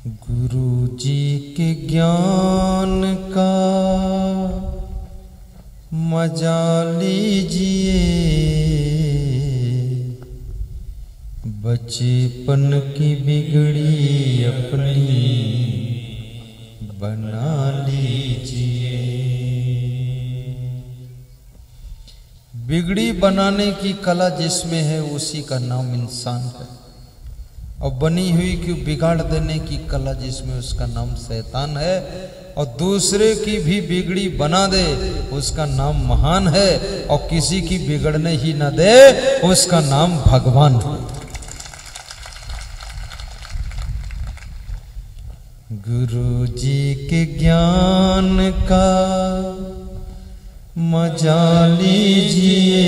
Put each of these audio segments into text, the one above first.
गुरु जी के ज्ञान का मजा लीजिए, बचपन की बिगड़ी अपनी बना लीजिए। बिगड़ी बनाने की कला जिसमें है उसी का नाम इंसान है, और बनी हुई की बिगाड़ देने की कला जिसमें उसका नाम शैतान है, और दूसरे की भी बिगड़ी बना दे उसका नाम महान है, और किसी की बिगड़ने ही न दे उसका नाम भगवान है। गुरु जी के ज्ञान का मजा लीजिए,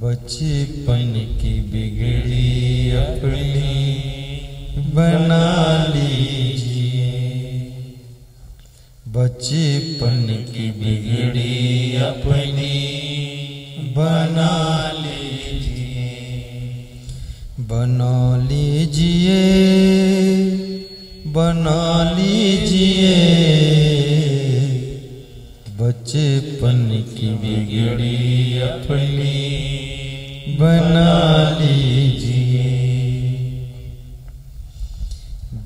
बचपन की बिगड़ी अपनी बना लीजिए, बचपन की बिगड़ी अपनी बना लीजिए, बना लीजिए, बना लीजिए, बचपन की बिगड़ी अपनी बना लीजिए।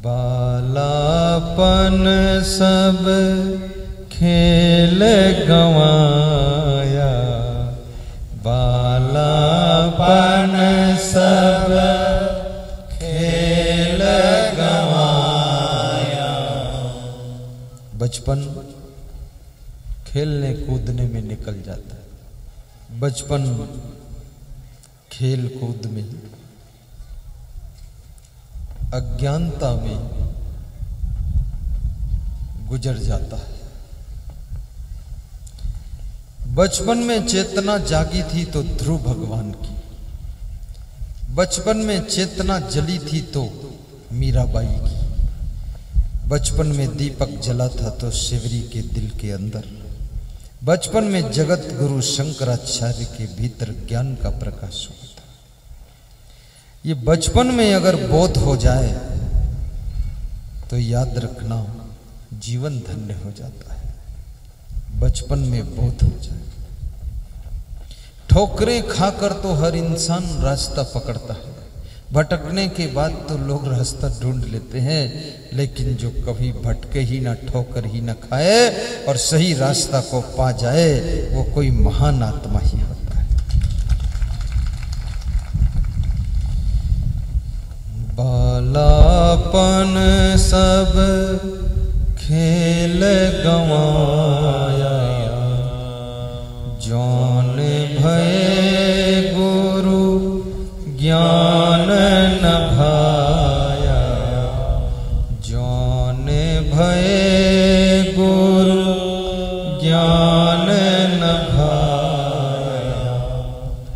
बालापन सब खेल गंवाया, बालापन सब खेल गंवाया। बचपन खेलने कूदने में निकल जाता है, बचपन खेल कूद में, अज्ञानता में गुजर जाता है। बचपन में चेतना जागी थी तो ध्रुव भगवान की, बचपन में चेतना जली थी तो मीराबाई की, बचपन में दीपक जला था तो शिवरी के दिल के अंदर, बचपन में जगत गुरु शंकराचार्य के भीतर ज्ञान का प्रकाश हुआ था। ये बचपन में अगर बोध हो जाए तो याद रखना जीवन धन्य हो जाता है। बचपन में बोध हो जाए, ठोकरें खाकर तो हर इंसान रास्ता पकड़ता है, भटकने के बाद तो लोग रास्ता ढूंढ लेते हैं, लेकिन जो कभी भटके ही ना, ठोकर ही ना खाए और सही रास्ता को पा जाए वो कोई महान आत्मा ही होता है। बालापन सब खेल गंवाया, जौन भय गुरु ज्ञान न भाया, जौन भय गुरु ज्ञान न भाया।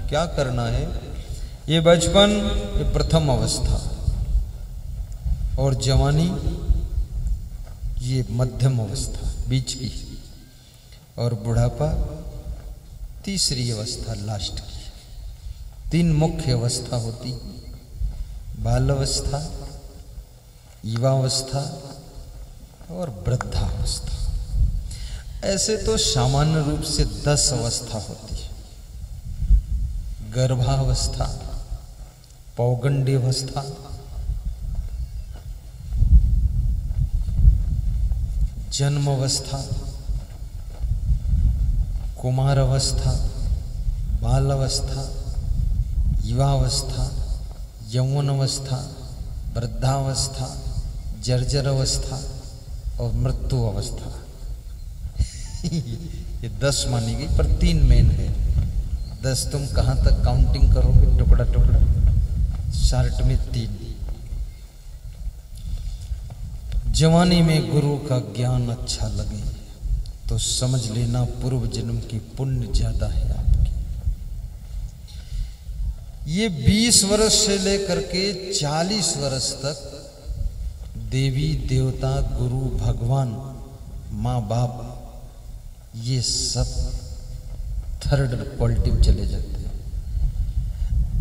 क्या करना है? ये बचपन ये प्रथम अवस्था, और जवानी ये मध्यम अवस्था बीच की, और बुढ़ापा तीसरी अवस्था लास्ट की। तीन मुख्य अवस्था होती, बाल अवस्था, युवावस्था और वृद्धावस्था। ऐसे तो सामान्य रूप से 10 अवस्था होती है। गर्भावस्था, पौगंडावस्था, जन्म अवस्था, कुमार अवस्था, बाल अवस्था, युवावस्था, यौवन अवस्था, वृद्धावस्था, जर्जर अवस्था और मृत्यु अवस्था। ये 10 मानी गई, पर 3 मेन है। 10 तुम कहां तक काउंटिंग करोगे टुकड़ा टुकड़ा, शार्ट में 3। जवानी में गुरु का ज्ञान अच्छा लगे तो समझ लेना पूर्व जन्म की पुण्य ज्यादा है आपकी। ये 20 वर्ष से लेकर के 40 वर्ष तक देवी देवता, गुरु, भगवान, माँ बाप, ये सब थर्ड क्वालिटी चले जाते हैं।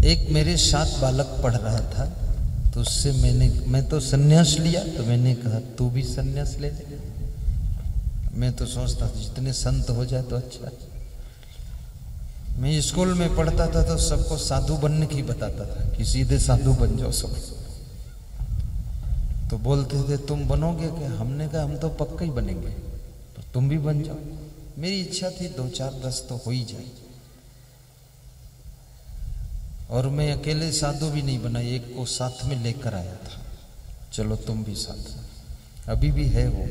एक मेरे साथ बालक पढ़ रहा था तो तो उससे मैं तो सन्यास लिया, तो मैंने कहा तू भी सन्यास ले ले। मैं तो सोचता था जितने संत हो जाए तो अच्छा। मैं स्कूल में पढ़ता था तो सबको साधु बनने की बताता था कि सीधे साधु बन जाओ सब। तो बोलते थे तुम बनोगे क्या? हमने कहा हम तो पक्का ही बनेंगे, तो तुम भी बन जाओ। मेरी इच्छा थी 2 4 10 तो हो ही जाए। और मैं अकेले साधु भी नहीं बना, एक को साथ में लेकर आया था, चलो तुम भी साथ। अभी भी है वो।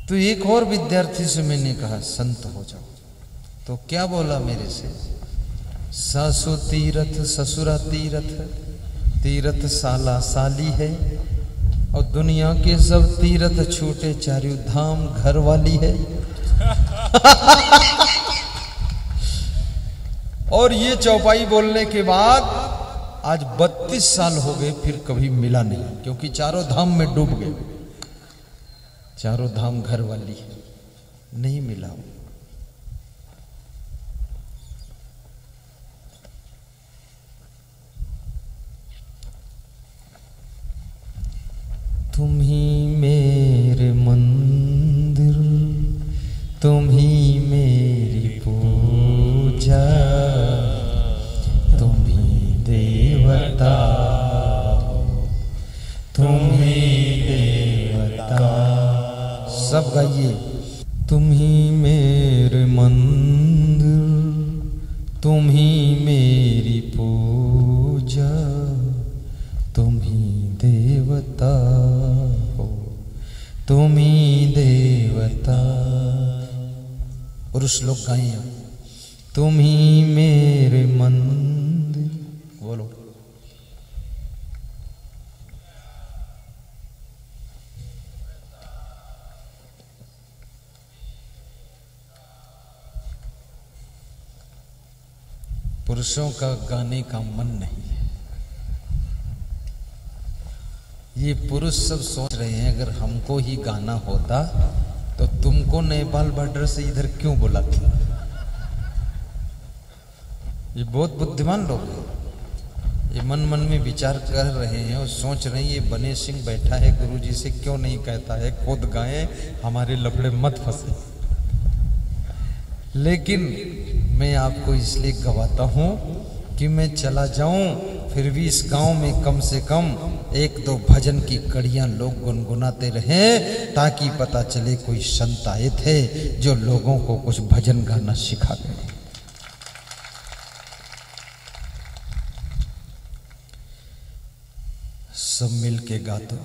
तो एक और विद्यार्थी से मैंने कहा संत हो जाओ, तो क्या बोला मेरे से, सासु तीरथ ससुरा तीरथ, तीरथ साला साली है, और दुनिया के सब तीरथ छूटे चारों धाम घर वाली है। और ये चौपाई बोलने के बाद आज 32 साल हो गए, फिर कभी मिला नहीं, क्योंकि चारों धाम में डूब गए। चारों धाम घर वाली है, नहीं मिला। तुम ही मेरे मंदिर, तुम ही मेरी पूजा, तुम ही देवता, तुम ही देवता। सब गाइए। तुम ही मेरे मंदिर, तुम ही मेरी पूजा, तुम ही देवता हो, तुम ही देवता। पुरुष लोग गाएं, तुम ही मेरे मंदिर। बोलो। पुरुषों का गाने का मन नहीं है। ये पुरुष सब सोच रहे हैं अगर हमको ही गाना होता तो तुमको नेपाल बॉर्डर से इधर क्यों बुलाते। ये बहुत बुद्धिमान लोग हैं। ये मन मन में विचार कर रहे हैं और सोच रहे हैं ये बने सिंह बैठा है गुरुजी से क्यों नहीं कहता है खुद गाएं, हमारे लफड़े मत फंसे। लेकिन मैं आपको इसलिए गवाता हूं कि मैं चला जाऊं, फिर भी इस गांव में कम से कम 1-2 भजन की कड़ियां लोग गुनगुनाते रहें, ताकि पता चले कोई संत आए थे जो लोगों को कुछ भजन गाना सिखा गए। सब मिल के गा दो,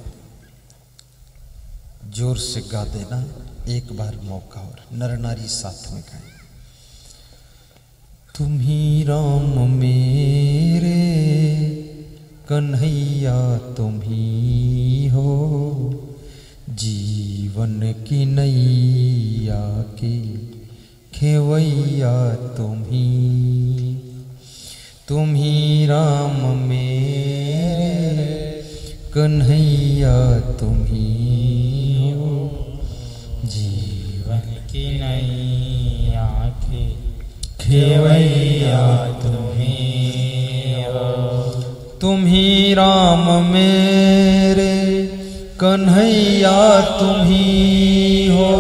जोर से गा देना। एक बार मौका और नर नारी साथ में गाएं। तुम ही राम मेरे कन्हैया, तुम ही हो जीवन की नैया की खेवैया, तुम ही राम मेरे कन्हैया, तुम ही हो जीवन की नैया की खेवैया, तुम ही हो। तुम ही राम मेरे कन्हैया, तुम ही हो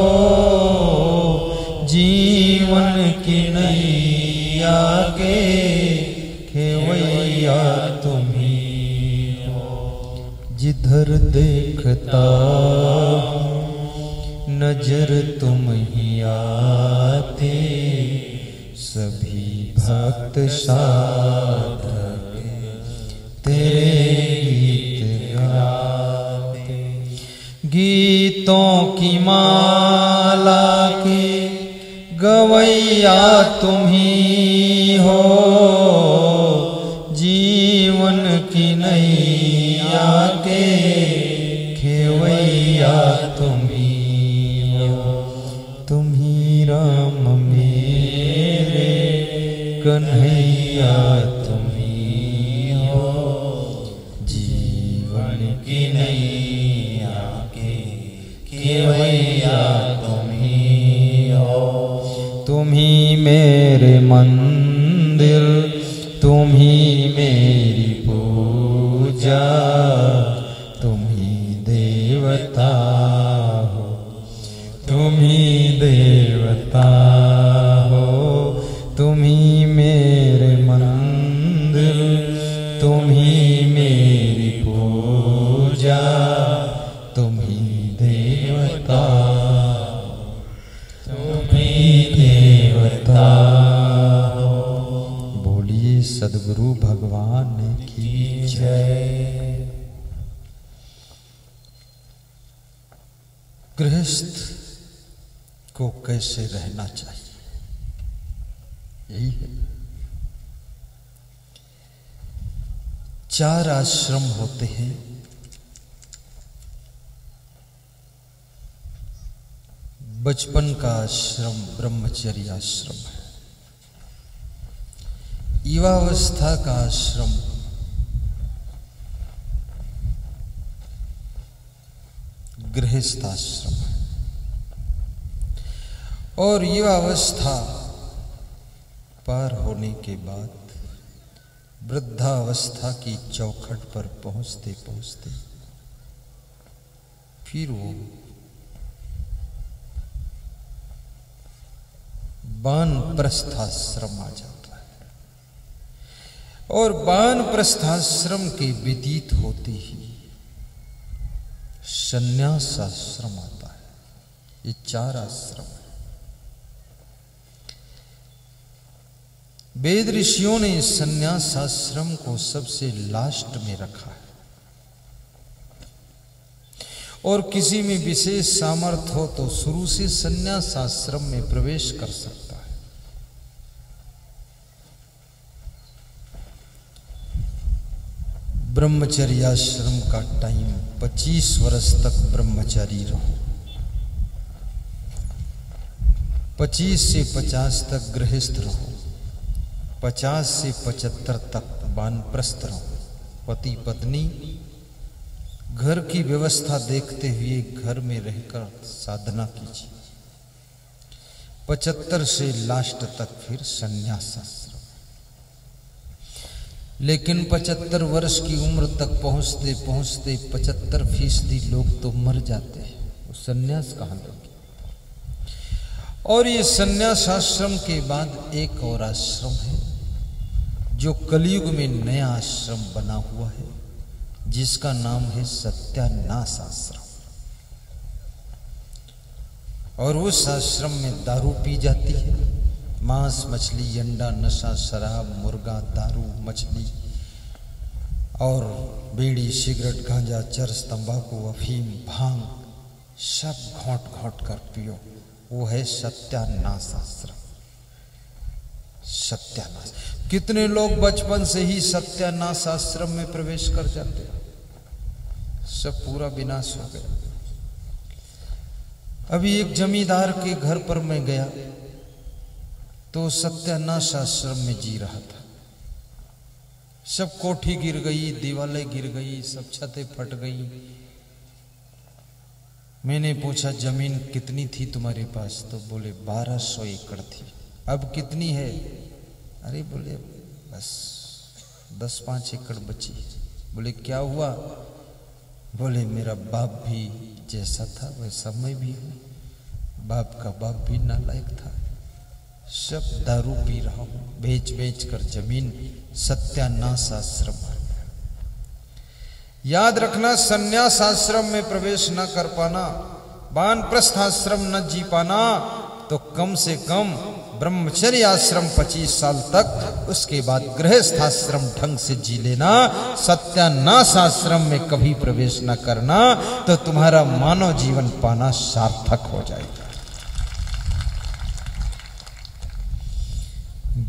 जीवन की नैया के खेवैया, तुम ही हो। जिधर देखता नजर तुम ही आते, सभी भक्त साधक तेरे गीत गाते। गीतों की माला के गवैया, तुम ही हो जीवन की नैया के खेवैया, तुम ही हो। तुम ही राम मेरे कन्हैया, तुम ही हो जीवन की नैया के खेवैया, तुम ही हो। तुम ही मेरे मंदिर, तुम ही मेरी पूजा, तुम ही देवता हो, तुम ही देवता हो, तुम ही मेरे मंदिर, तुम ही मेरी पूजा, तुम ही देवता, तुम ही देवता हो। बोलिए सद्गुरु भगवान की जय। गृहस्थ को कैसे रहना चाहिए, यही है। 4 आश्रम होते हैं। बचपन का आश्रम ब्रह्मचर्य आश्रम है। युवावस्था का आश्रम गृहस्थ आश्रम है। और युवावस्था पार होने के बाद वृद्धावस्था की चौखट पर पहुंचते पहुंचते फिर वो वानप्रस्थाश्रम आ जाता है। और वानप्रस्थाश्रम के व्यतीत होते ही संन्यास आश्रम आता है। ये 4 आश्रम है। वेद ऋषियों ने संन्यास आश्रम को सबसे लास्ट में रखा है। और किसी में विशेष सामर्थ्य हो तो शुरू से संन्यास आश्रम में प्रवेश कर सकता है। ब्रह्मचर्य आश्रम का टाइम 25 वर्ष तक ब्रह्मचारी रहो, 25 से 50 तक गृहस्थ रहो, 50 से 75 तक वानप्रस्थ रहो। पति पत्नी घर की व्यवस्था देखते हुए घर में रहकर साधना कीजिए। 75 से लास्ट तक फिर संन्यास आश्रम। लेकिन 75 वर्ष की उम्र तक पहुंचते पहुंचते 75% लोग तो मर जाते हैं। वो संन्यास कहाँ लोगे। और ये संन्यास आश्रम के बाद एक और आश्रम है जो कलयुग में नया आश्रम बना हुआ है, जिसका नाम है सत्यानाश आश्रम। और उस आश्रम में दारू पी जाती है। मांस, मछली, अंडा, नशा, शराब, मुर्गा, दारू, मछली और बीड़ी, सिगरेट, गांजा, चरस, तंबाकू, अफीम, भांग सब घोंट घोंट कर पियो। वो है सत्यानाश आश्रम। सत्यानाश। कितने लोग बचपन से ही सत्यानाश आश्रम में प्रवेश कर जाते हैं, सब पूरा विनाश हो गया। अभी एक जमींदार के घर पर मैं गया तो सत्यानाश आश्रम में जी रहा था। सब कोठी गिर गई, दीवारें गिर गई, सब छतें फट गई। मैंने पूछा जमीन कितनी थी तुम्हारे पास? तो बोले 1200 एकड़ थी। अब कितनी है? अरे बोले बस 10-5 एकड़ बची। बोले क्या हुआ? बोले मेरा बाप भी जैसा था वैसा मैं भी हूँ। बाप का बाप भी नालायक था। सब दारू पी रहा हूँ, बेच बेच कर जमीन। सत्यानाश आश्रम। याद रखना, संन्यास आश्रम में प्रवेश न कर पाना, वानप्रस्थ आश्रम न जी पाना, तो कम से कम ब्रह्मचर्य आश्रम 25 साल तक, उसके बाद गृहस्थ आश्रम ढंग से जी लेना। सत्यानाश आश्रम में कभी प्रवेश न करना, तो तुम्हारा मानव जीवन पाना सार्थक हो जाएगा।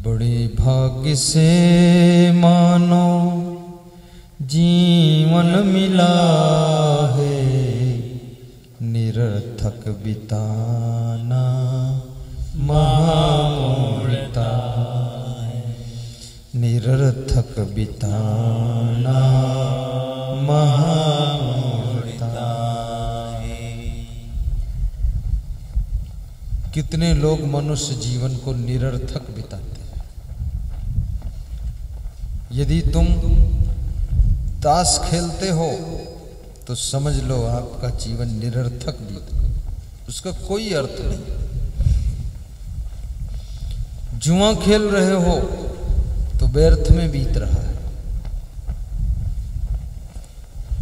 बड़े भाग्य से मानो जीवन मिला है, निरर्थक बिताना महामूर्खता है। निरर्थक बिताना महामूर्खता है। कितने लोग मनुष्य जीवन को निरर्थक बिताते हैं। यदि तुम ताश खेलते हो तो समझ लो आपका जीवन निरर्थक बीत, उसका कोई अर्थ नहीं। जुआ खेल रहे हो तो व्यर्थ में बीत रहा है,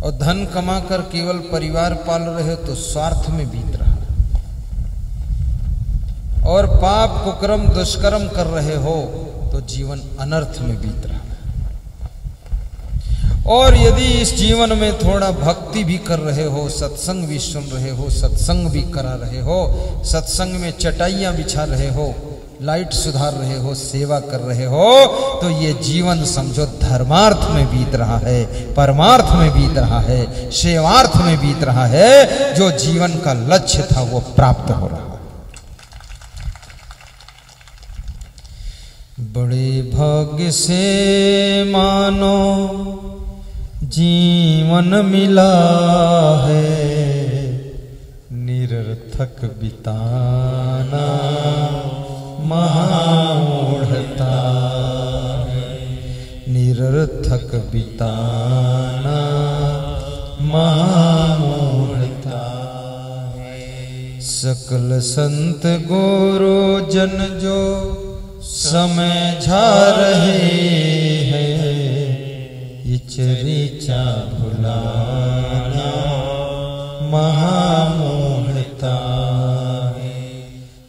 और धन कमाकर केवल परिवार पाल रहे हो तो स्वार्थ में बीत रहा है, और पाप कुकर्म दुष्कर्म कर रहे हो तो जीवन अनर्थ में बीत रहा है। और यदि इस जीवन में थोड़ा भक्ति भी कर रहे हो, सत्संग भी सुन रहे हो, सत्संग भी करा रहे हो, सत्संग में चटाइयां बिछा रहे हो, लाइट सुधार रहे हो, सेवा कर रहे हो, तो ये जीवन समझो धर्मार्थ में बीत रहा है, परमार्थ में बीत रहा है, सेवार्थ में बीत रहा है। जो जीवन का लक्ष्य था वो प्राप्त हो रहा है। बड़े भाग्य से मानो जीवन मिला है, निरर्थक बिताना महामूढ़ता है, निरर्थक बिताना महामूढ़ता है। सकल संत गुरु जन जो समझा रहे हैं, इचरीचा भुलाना महामूढ़ता है,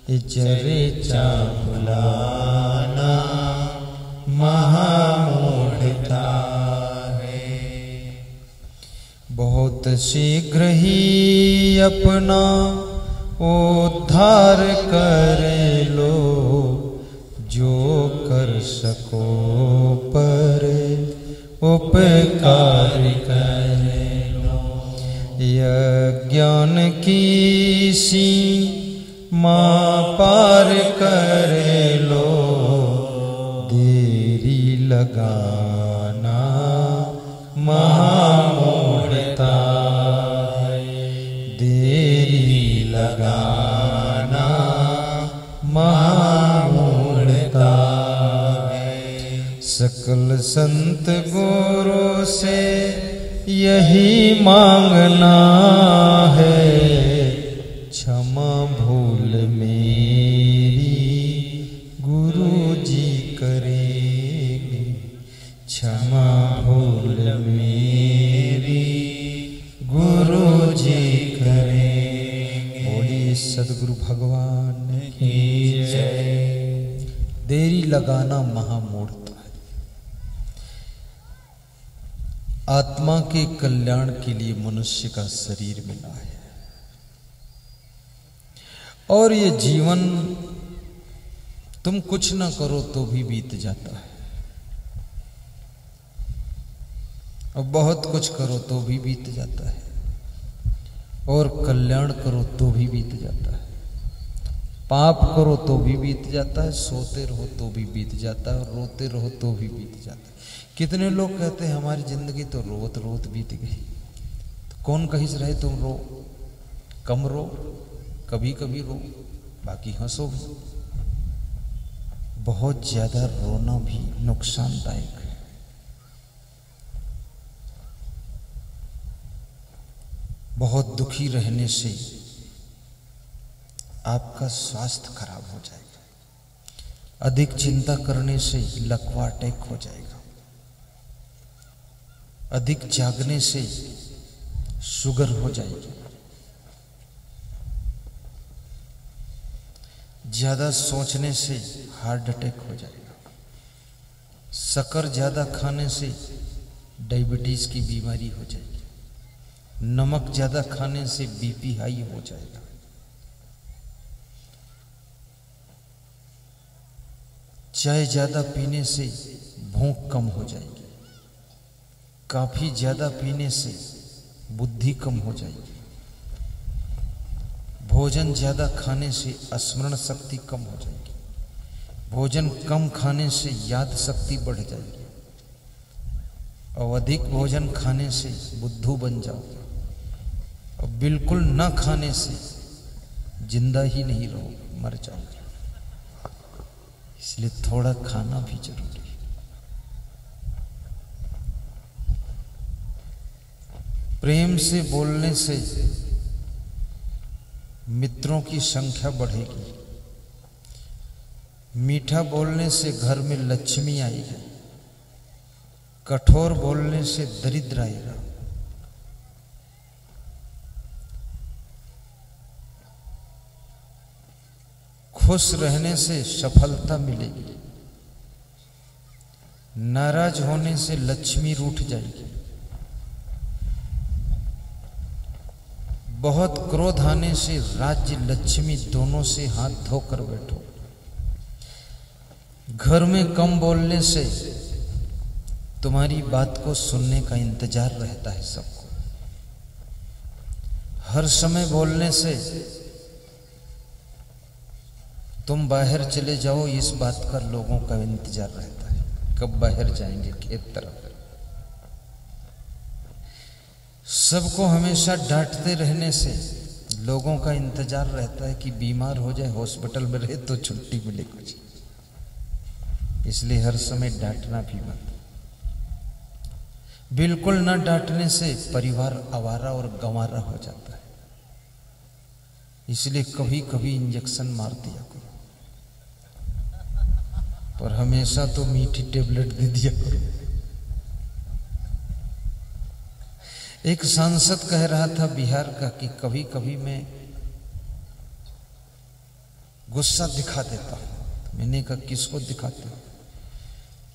इचरीचा भुलाना महामूढ़ता है। बहुत शीघ्र ही अपना उद्धार कर लो, जो कर सको पर उपकार कर लो। यज्ञान की सीमा पार कर लो, देरी लगाना महामूढ़ता है, देरी लगाना महामूढ़ता है। सकल संत गुरु से यही मांगना है, क्षमा भूल मेरी गुरु जी करेंगे, क्षमा भूल मेरी गुरु जी करेंगे। बोलिए सद्गुरु भगवान की जय। देरी लगाना महामूढ़ता है। आत्मा के कल्याण के लिए मनुष्य का शरीर मिला है, और ये जीवन तुम कुछ ना करो तो भी बीत जाता है, और बहुत कुछ करो तो भी बीत जाता है, और कल्याण करो तो भी बीत जाता है। पाप करो तो भी बीत जाता है, सोते रहो तो भी बीत जाता है, और रोते रहो तो भी बीत जाता है। कितने लोग कहते हैं हमारी जिंदगी तो रोत रोत बीत गई। तो कौन कहीं से रहे तुम रो, कम रो, कभी कभी रो, बाकी हंसो भी। बहुत ज्यादा रोना भी नुकसानदायक है। बहुत दुखी रहने से आपका स्वास्थ्य खराब हो जाएगा, अधिक चिंता करने से लकवा अटैक हो जाएगा, अधिक जागने से शुगर हो जाएगी, ज्यादा सोचने से हार्ट अटैक हो जाएगा, शक्कर ज्यादा खाने से डायबिटीज की बीमारी हो जाएगी, नमक ज्यादा खाने से बीपी हाई हो जाएगा, चाय ज्यादा पीने से भूख कम हो जाएगी, काफी ज्यादा पीने से बुद्धि कम हो जाएगी, भोजन ज्यादा खाने से स्मरण शक्ति कम हो जाएगी, भोजन कम खाने से याद शक्ति बढ़ जाएगी, और अधिक भोजन खाने से बुद्धू बन जाओगे, और बिल्कुल न खाने से जिंदा ही नहीं रहोगे, मर जाओगे। इसलिए थोड़ा खाना भी जरूरी है। प्रेम से बोलने से मित्रों की संख्या बढ़ेगी, मीठा बोलने से घर में लक्ष्मी आएगी, कठोर बोलने से दरिद्र आएगा। खुश रहने से सफलता मिलेगी, नाराज होने से लक्ष्मी रूठ जाएगी, बहुत क्रोध आने से राज्य लक्ष्मी दोनों से हाथ धोकर बैठो। घर में कम बोलने से तुम्हारी बात को सुनने का इंतजार रहता है सबको। हर समय बोलने से तुम बाहर चले जाओ, इस बात का लोगों का इंतजार रहता है, कब बाहर जाएंगे खेत तरफ। सबको हमेशा डांटते रहने से लोगों का इंतजार रहता है कि बीमार हो जाए, हॉस्पिटल में रहे तो छुट्टी मिले कुछ। इसलिए हर समय डांटना भी मत। बिल्कुल ना डांटने से परिवार आवारा और गंवारा हो जाता है। इसलिए कभी कभी इंजेक्शन मार दिया करो, पर हमेशा तो मीठी टेबलेट दे दिया करो। एक सांसद कह रहा था बिहार का कि कभी कभी मैं गुस्सा दिखा देता हूं। मैंने कहा किसको दिखाते हो?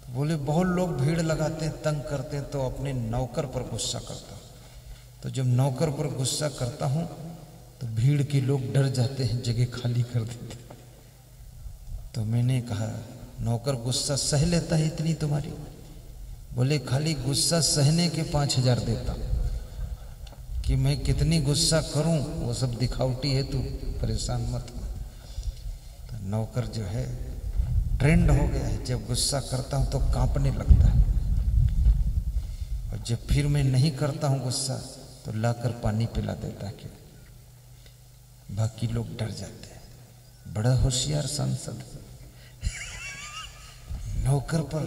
तो बोले बहुत लोग भीड़ लगाते हैं, तंग करते हैं, तो अपने नौकर पर गुस्सा करता हूं। तो जब नौकर पर गुस्सा करता हूं तो भीड़ के लोग डर जाते हैं, जगह खाली कर देते। तो मैंने कहा नौकर गुस्सा सह लेता है इतनी तुम्हारी? बोले खाली गुस्सा सहने के 5,000 देता कि मैं कितनी गुस्सा करूं, वो सब दिखावटी है, तू परेशान मत हो। तो नौकर जो है ट्रेंड हो गया है, जब गुस्सा करता हूं तो कांपने लगता है, और जब फिर मैं नहीं करता हूं गुस्सा तो लाकर पानी पिला देता है कि बाकी लोग डर जाते हैं। बड़ा होशियार सांसद। नौकर पर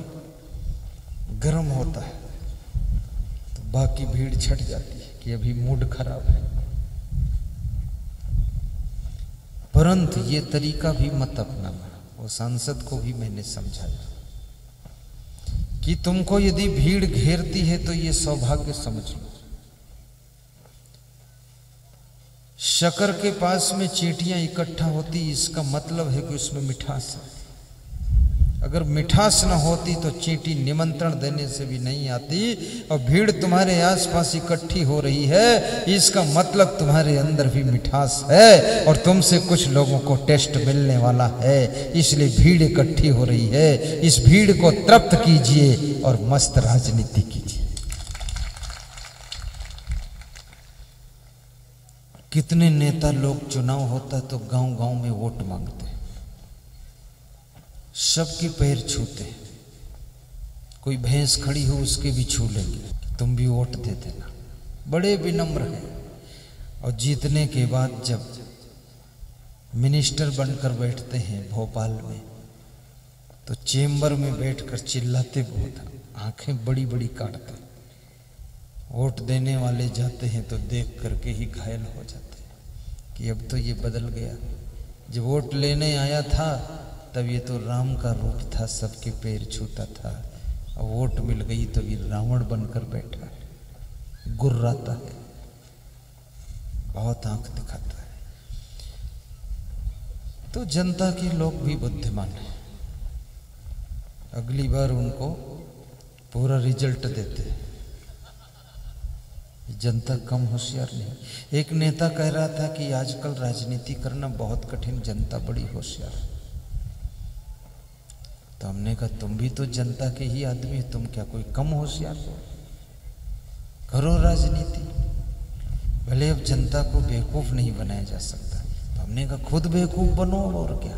गर्म होता है तो बाकी भीड़ छट जाती है कि अभी मूड खराब है। परंतु ये तरीका भी मत अपनाना। वो सांसद को भी मैंने समझाया कि तुमको यदि भीड़ घेरती है तो ये सौभाग्य समझ लो। शक्कर के पास में चींटियां इकट्ठा होती, इसका मतलब है कि उसमें मिठास है। अगर मिठास न होती तो चींटी निमंत्रण देने से भी नहीं आती। और भीड़ तुम्हारे आसपास इकट्ठी हो रही है, इसका मतलब तुम्हारे अंदर भी मिठास है और तुमसे कुछ लोगों को टेस्ट मिलने वाला है। इसलिए भीड़ इकट्ठी हो रही है। इस भीड़ को तृप्त कीजिए और मस्त राजनीति कीजिए। कितने नेता लोग चुनाव होता है तो गांव गांव में वोट मांगते हैं, सबके पैर छूते हैं। कोई भैंस खड़ी हो उसके भी छू लेंगे, तुम भी वोट दे देना। बड़े विनम्र हैं। और जीतने के बाद जब मिनिस्टर बनकर बैठते हैं भोपाल में, तो चेंबर में बैठकर चिल्लाते बहुत, आंखें बड़ी बड़ी काटते। वोट देने वाले जाते हैं तो देख करके ही घायल हो जाते हैं कि अब तो ये बदल गया। जब वोट लेने आया था तब ये तो राम का रूप था, सबके पैर छूता था। और वोट मिल गई तो ये रावण बनकर बैठा है, गुर्राता है, बहुत आंख दिखाता है। तो जनता के लोग भी बुद्धिमान हैं, अगली बार उनको पूरा रिजल्ट देते हैं। जनता कम होशियार नहीं। एक नेता कह रहा था कि आजकल राजनीति करना बहुत कठिन, जनता बड़ी होशियार है। तो हमने कहा तुम भी तो जनता के ही आदमी, तुम क्या कोई कम होशियार हो? करो राजनीति। भले अब जनता को बेवकूफ नहीं बनाया जा सकता, तो हमने कहा खुद बेवकूफ बनो और क्या।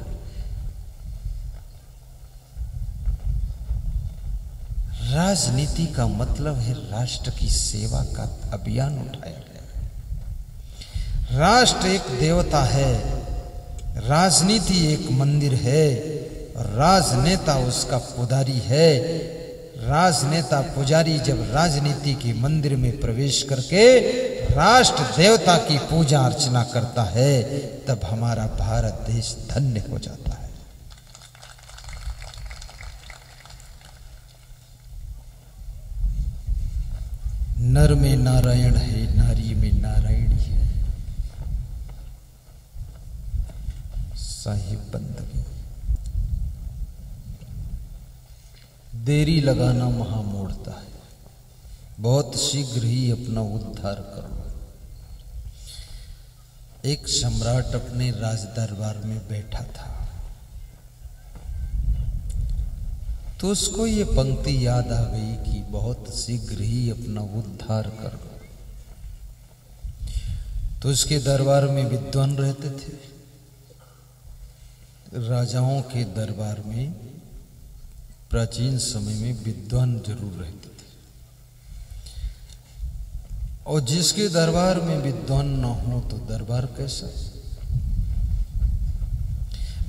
राजनीति का मतलब है राष्ट्र की सेवा का अभियान उठाया गया। राष्ट्र एक देवता है, राजनीति एक मंदिर है, राजनेता उसका पुजारी है। राजनेता पुजारी जब राजनीति के मंदिर में प्रवेश करके राष्ट्र देवता की पूजा अर्चना करता है, तब हमारा भारत देश धन्य हो जाता है। नर में नारायण है, नारी में नारायण है। साहिब बंदगी, देरी लगाना महामूढ़ता है। बहुत शीघ्र ही अपना उद्धार करो। एक सम्राट अपने राज दरबार में बैठा था, तो उसको ये पंक्ति याद आ गई कि बहुत शीघ्र ही अपना उद्धार करो। तो उसके दरबार में विद्वान रहते थे। राजाओं के दरबार में प्राचीन समय में विद्वान जरूर रहते थे, और जिसके दरबार में विद्वान न हो तो दरबार कैसा।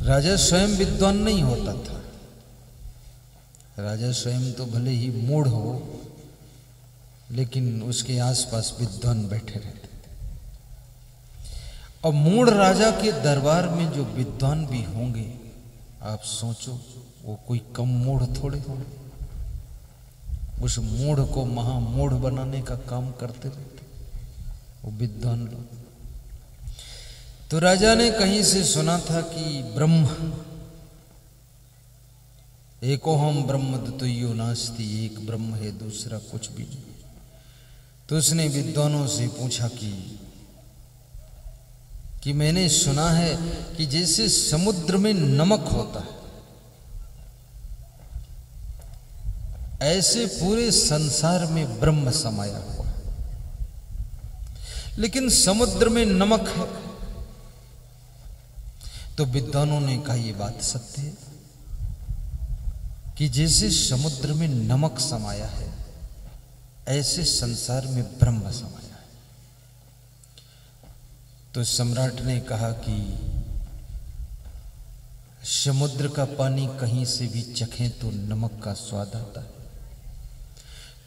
राजा स्वयं विद्वान नहीं होता था। राजा स्वयं तो भले ही मूढ़ हो, लेकिन उसके आसपास विद्वान बैठे रहते थे। और मूढ़ राजा के दरबार में जो विद्वान भी होंगे, आप सोचो वो कोई कम मूढ़ थोड़े होंगे। उस मूढ़ को महामूढ़ बनाने का काम करते रहते वो विद्वान लोग। तो राजा ने कहीं से सुना था कि ब्रह्म एकोहम ब्रह्म द्वितीयो नास्ति, एक ब्रह्म है दूसरा कुछ भी नहीं। तो उसने विद्वानों से पूछा कि मैंने सुना है कि जैसे समुद्र में नमक होता है, ऐसे पूरे संसार में ब्रह्म समाया हुआ है। लेकिन समुद्र में नमक है। तो विद्वानों ने कहा यह बात सत्य है कि जैसे समुद्र में नमक समाया है, ऐसे संसार में ब्रह्म समाया है। तो सम्राट ने कहा कि समुद्र का पानी कहीं से भी चखें तो नमक का स्वाद आता है।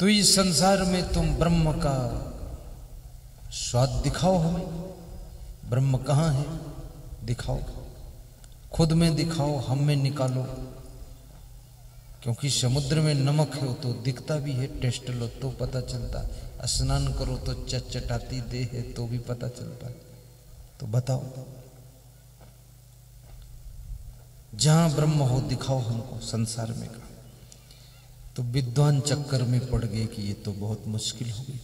तो इस संसार में तुम ब्रह्म का स्वाद दिखाओ हमें। ब्रह्म कहाँ है दिखाओ, खुद में दिखाओ, हम में निकालो। क्योंकि समुद्र में नमक है तो दिखता भी है, टेस्ट लो तो पता चलता। स्नान करो तो चटचटाती देह है तो भी पता चलता है। तो बताओ, जहां ब्रह्म हो दिखाओ हमको संसार में का। तो विद्वान चक्कर में पड़ गए कि ये तो बहुत मुश्किल हो गई।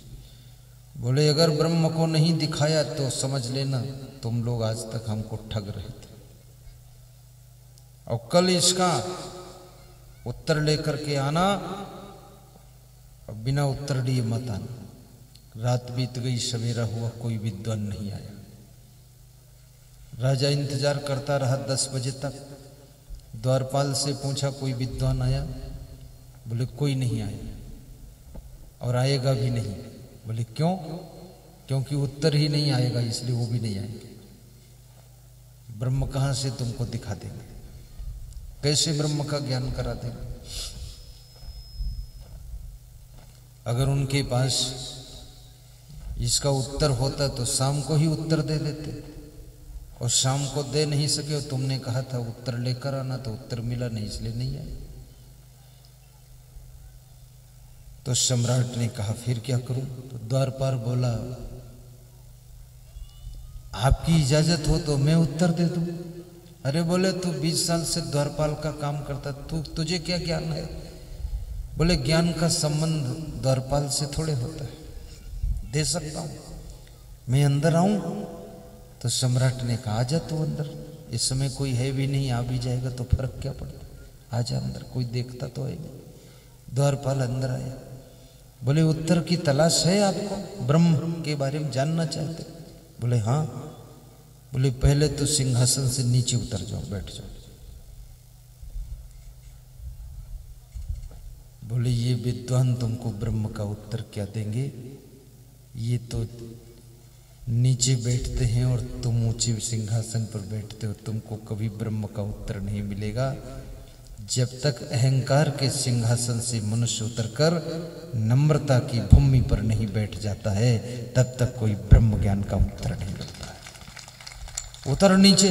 बोले अगर ब्रह्म को नहीं दिखाया तो समझ लेना तुम लोग आज तक हमको ठग रहे थे, और कल इसका उत्तर लेकर के आना, और बिना उत्तर दिए मत आना। रात बीत गई, सवेरा हुआ, कोई विद्वान नहीं आया। राजा इंतजार करता रहा 10 बजे तक। द्वारपाल से पूछा कोई विद्वान आया? बोले कोई नहीं आया, और आएगा भी नहीं। बोले क्यों? क्योंकि उत्तर ही नहीं आएगा, इसलिए वो भी नहीं आएंगे। ब्रह्म कहां से तुमको दिखा देंगे, कैसे ब्रह्म का ज्ञान करा देंगे? अगर उनके पास इसका उत्तर होता तो शाम को ही उत्तर दे देते, और शाम को दे नहीं सके। और तुमने कहा था उत्तर लेकर आना, तो उत्तर मिला नहीं, इसलिए नहीं आए। तो सम्राट ने कहा फिर क्या करूं? तो द्वारपाल बोला आपकी इजाजत हो तो मैं उत्तर दे दूं। अरे बोले तू 20 साल से द्वारपाल का काम करता, तुझे क्या ज्ञान है? बोले ज्ञान का संबंध द्वारपाल से थोड़े होता है, दे सकता हूं, मैं अंदर आऊं? तो सम्राट ने कहा आजा तू अंदर, इस समय कोई है भी नहीं, आ भी जाएगा तो फर्क क्या पड़ता, आजा अंदर, कोई देखता तो है नहीं। द्वारपाल अंदर आया। बोले उत्तर की तलाश है आपको, ब्रह्म के बारे में जानना चाहते? बोले हाँ। बोले पहले तो सिंहासन से नीचे उतर जाओ, बैठ जाओ। बोले ये विद्वान तुमको ब्रह्म का उत्तर क्या देंगे? ये तो नीचे बैठते हैं और तुम ऊंचे सिंहासन पर बैठते हो, तुमको कभी ब्रह्म का उत्तर नहीं मिलेगा। जब तक अहंकार के सिंहासन से मनुष्य उतरकर नम्रता की भूमि पर नहीं बैठ जाता है, तब तक कोई ब्रह्म ज्ञान का उत्तर नहीं मिलता है। उतर नीचे।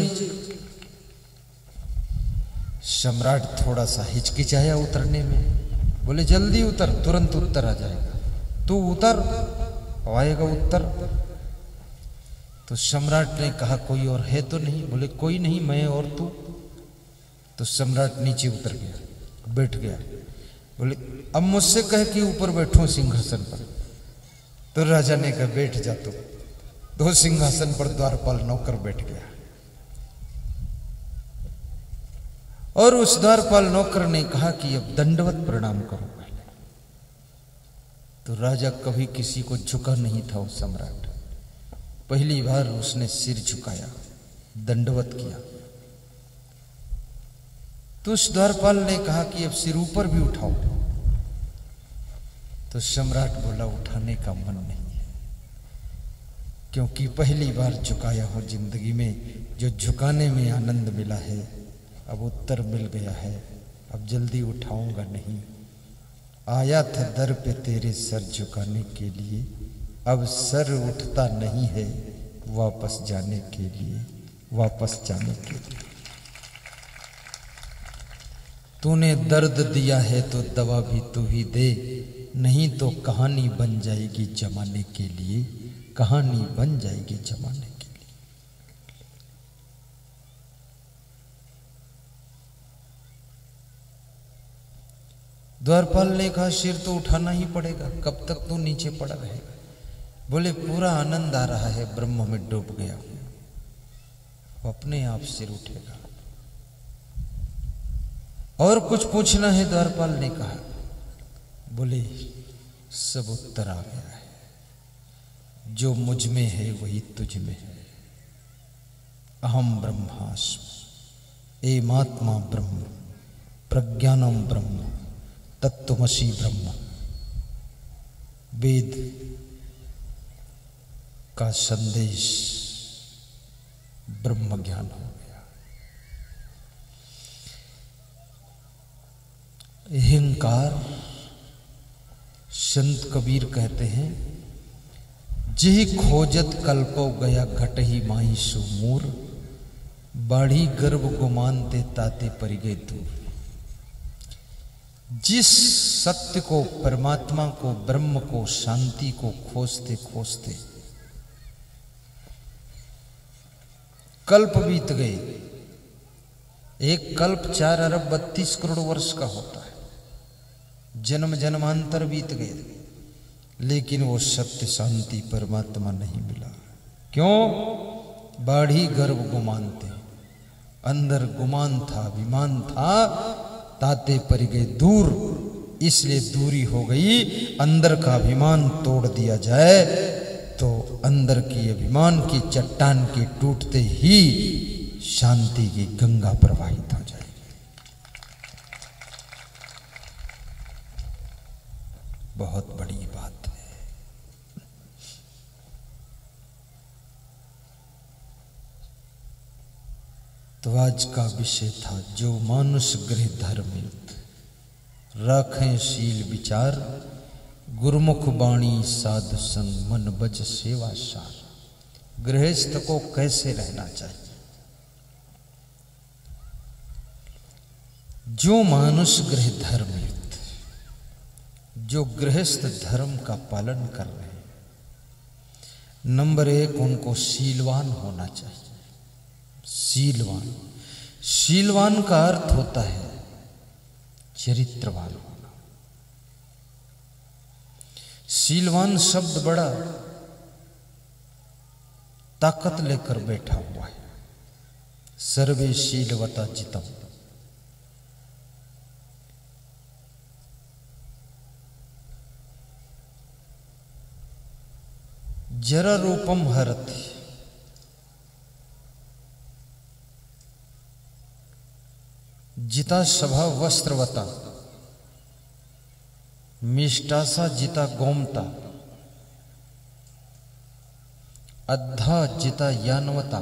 सम्राट थोड़ा सा हिचकिचाया उतरने में। बोले जल्दी उतर, तुरंत उत्तर आ जाएगा। तू उतर, आएगा उत्तर। तो सम्राट ने कहा कोई और है तो नहीं? बोले कोई नहीं, मैं और तू। तो सम्राट नीचे उतर गया, बैठ गया। बोले अब मुझसे कह कि ऊपर बैठूं सिंहासन पर। तो राजा ने कहा बैठ जा तू। तो सिंहासन पर द्वारपाल नौकर बैठ गया। और उस द्वारपाल नौकर ने कहा कि अब दंडवत प्रणाम करो पहले। तो राजा कभी किसी को झुका नहीं था। उस सम्राट पहली बार उसने सिर झुकाया, दंडवत किया। तो उस द्वारपाल ने कहा कि अब सिर ऊपर भी उठाओ। तो सम्राट बोला उठाने का मन नहीं है, क्योंकि पहली बार झुकाया हूं जिंदगी में। जो झुकाने में आनंद मिला है, अब उत्तर मिल गया है, अब जल्दी उठाऊंगा नहीं। आया था दर पे तेरे सर झुकाने के लिए, अब सर उठता नहीं है वापस जाने के लिए, वापस जाने के लिए। तूने दर्द दिया है तो दवा भी तू ही दे, नहीं तो कहानी बन जाएगी जमाने के लिए, कहानी बन जाएगी जमाने के लिए। द्वारपाल ने कहा सिर तो उठाना ही पड़ेगा, कब तक तू नीचे पड़ा रहेगा? बोले पूरा आनंद आ रहा है, ब्रह्म में डूब गया हूं, अपने आप सिर उठेगा। और कुछ पूछना है? द्वारपाल ने कहा। बोले सब उत्तर आ गया है, जो मुझ में है वही तुझ में है। अहम ब्रह्मास्मि एमात्मा ब्रह्म प्रज्ञानम ब्रह्म तत्त्वमसि ब्रह्म। वेद का संदेश ब्रह्म ज्ञान हो गया। अहंकार, संत कबीर कहते हैं, जिहि खोजत कल्पो गया घटहि माही सुमूर, बाढ़ी गर्भ गुमानते ताते परि गए दूर। जिस सत्य को, परमात्मा को, ब्रह्म को, शांति को खोजते खोजते कल्प बीत गए। एक कल्प 4 अरब 32 करोड़ वर्ष का होता है। जन्म जन्मांतर बीत गए, लेकिन वो सत्य शांति परमात्मा नहीं मिला। क्यों? बाढ़ी गर्भ गुमानते, अंदर गुमान था, अभिमान था, ताते परि गए दूर, इसलिए दूरी हो गई। अंदर का अभिमान तोड़ दिया जाए तो अंदर की अभिमान की चट्टान के टूटते ही शांति की गंगा प्रवाहित हो जाएगी। बहुत बड़ी बात है। तो आज का विषय था, जो मानुष गृह धर्म राखें शील विचार, गुरुमुख बाणी साधु संग मन बज सेवा सार। गृहस्थ को कैसे रहना चाहिए? जो मानुष गृह धर्म, जो गृहस्थ धर्म का पालन कर रहे हैं, नंबर 1 उनको शीलवान होना चाहिए। शीलवान, शीलवान का अर्थ होता है चरित्रवान होना। शीलवान शब्द बड़ा ताकत लेकर बैठा हुआ है। सर्वे शीलवता जितम। जरा रूपम हरति, जिता सभा वस्त्रवता, मिष्टासा जिता गोमता, अद्धा जिता यानवता,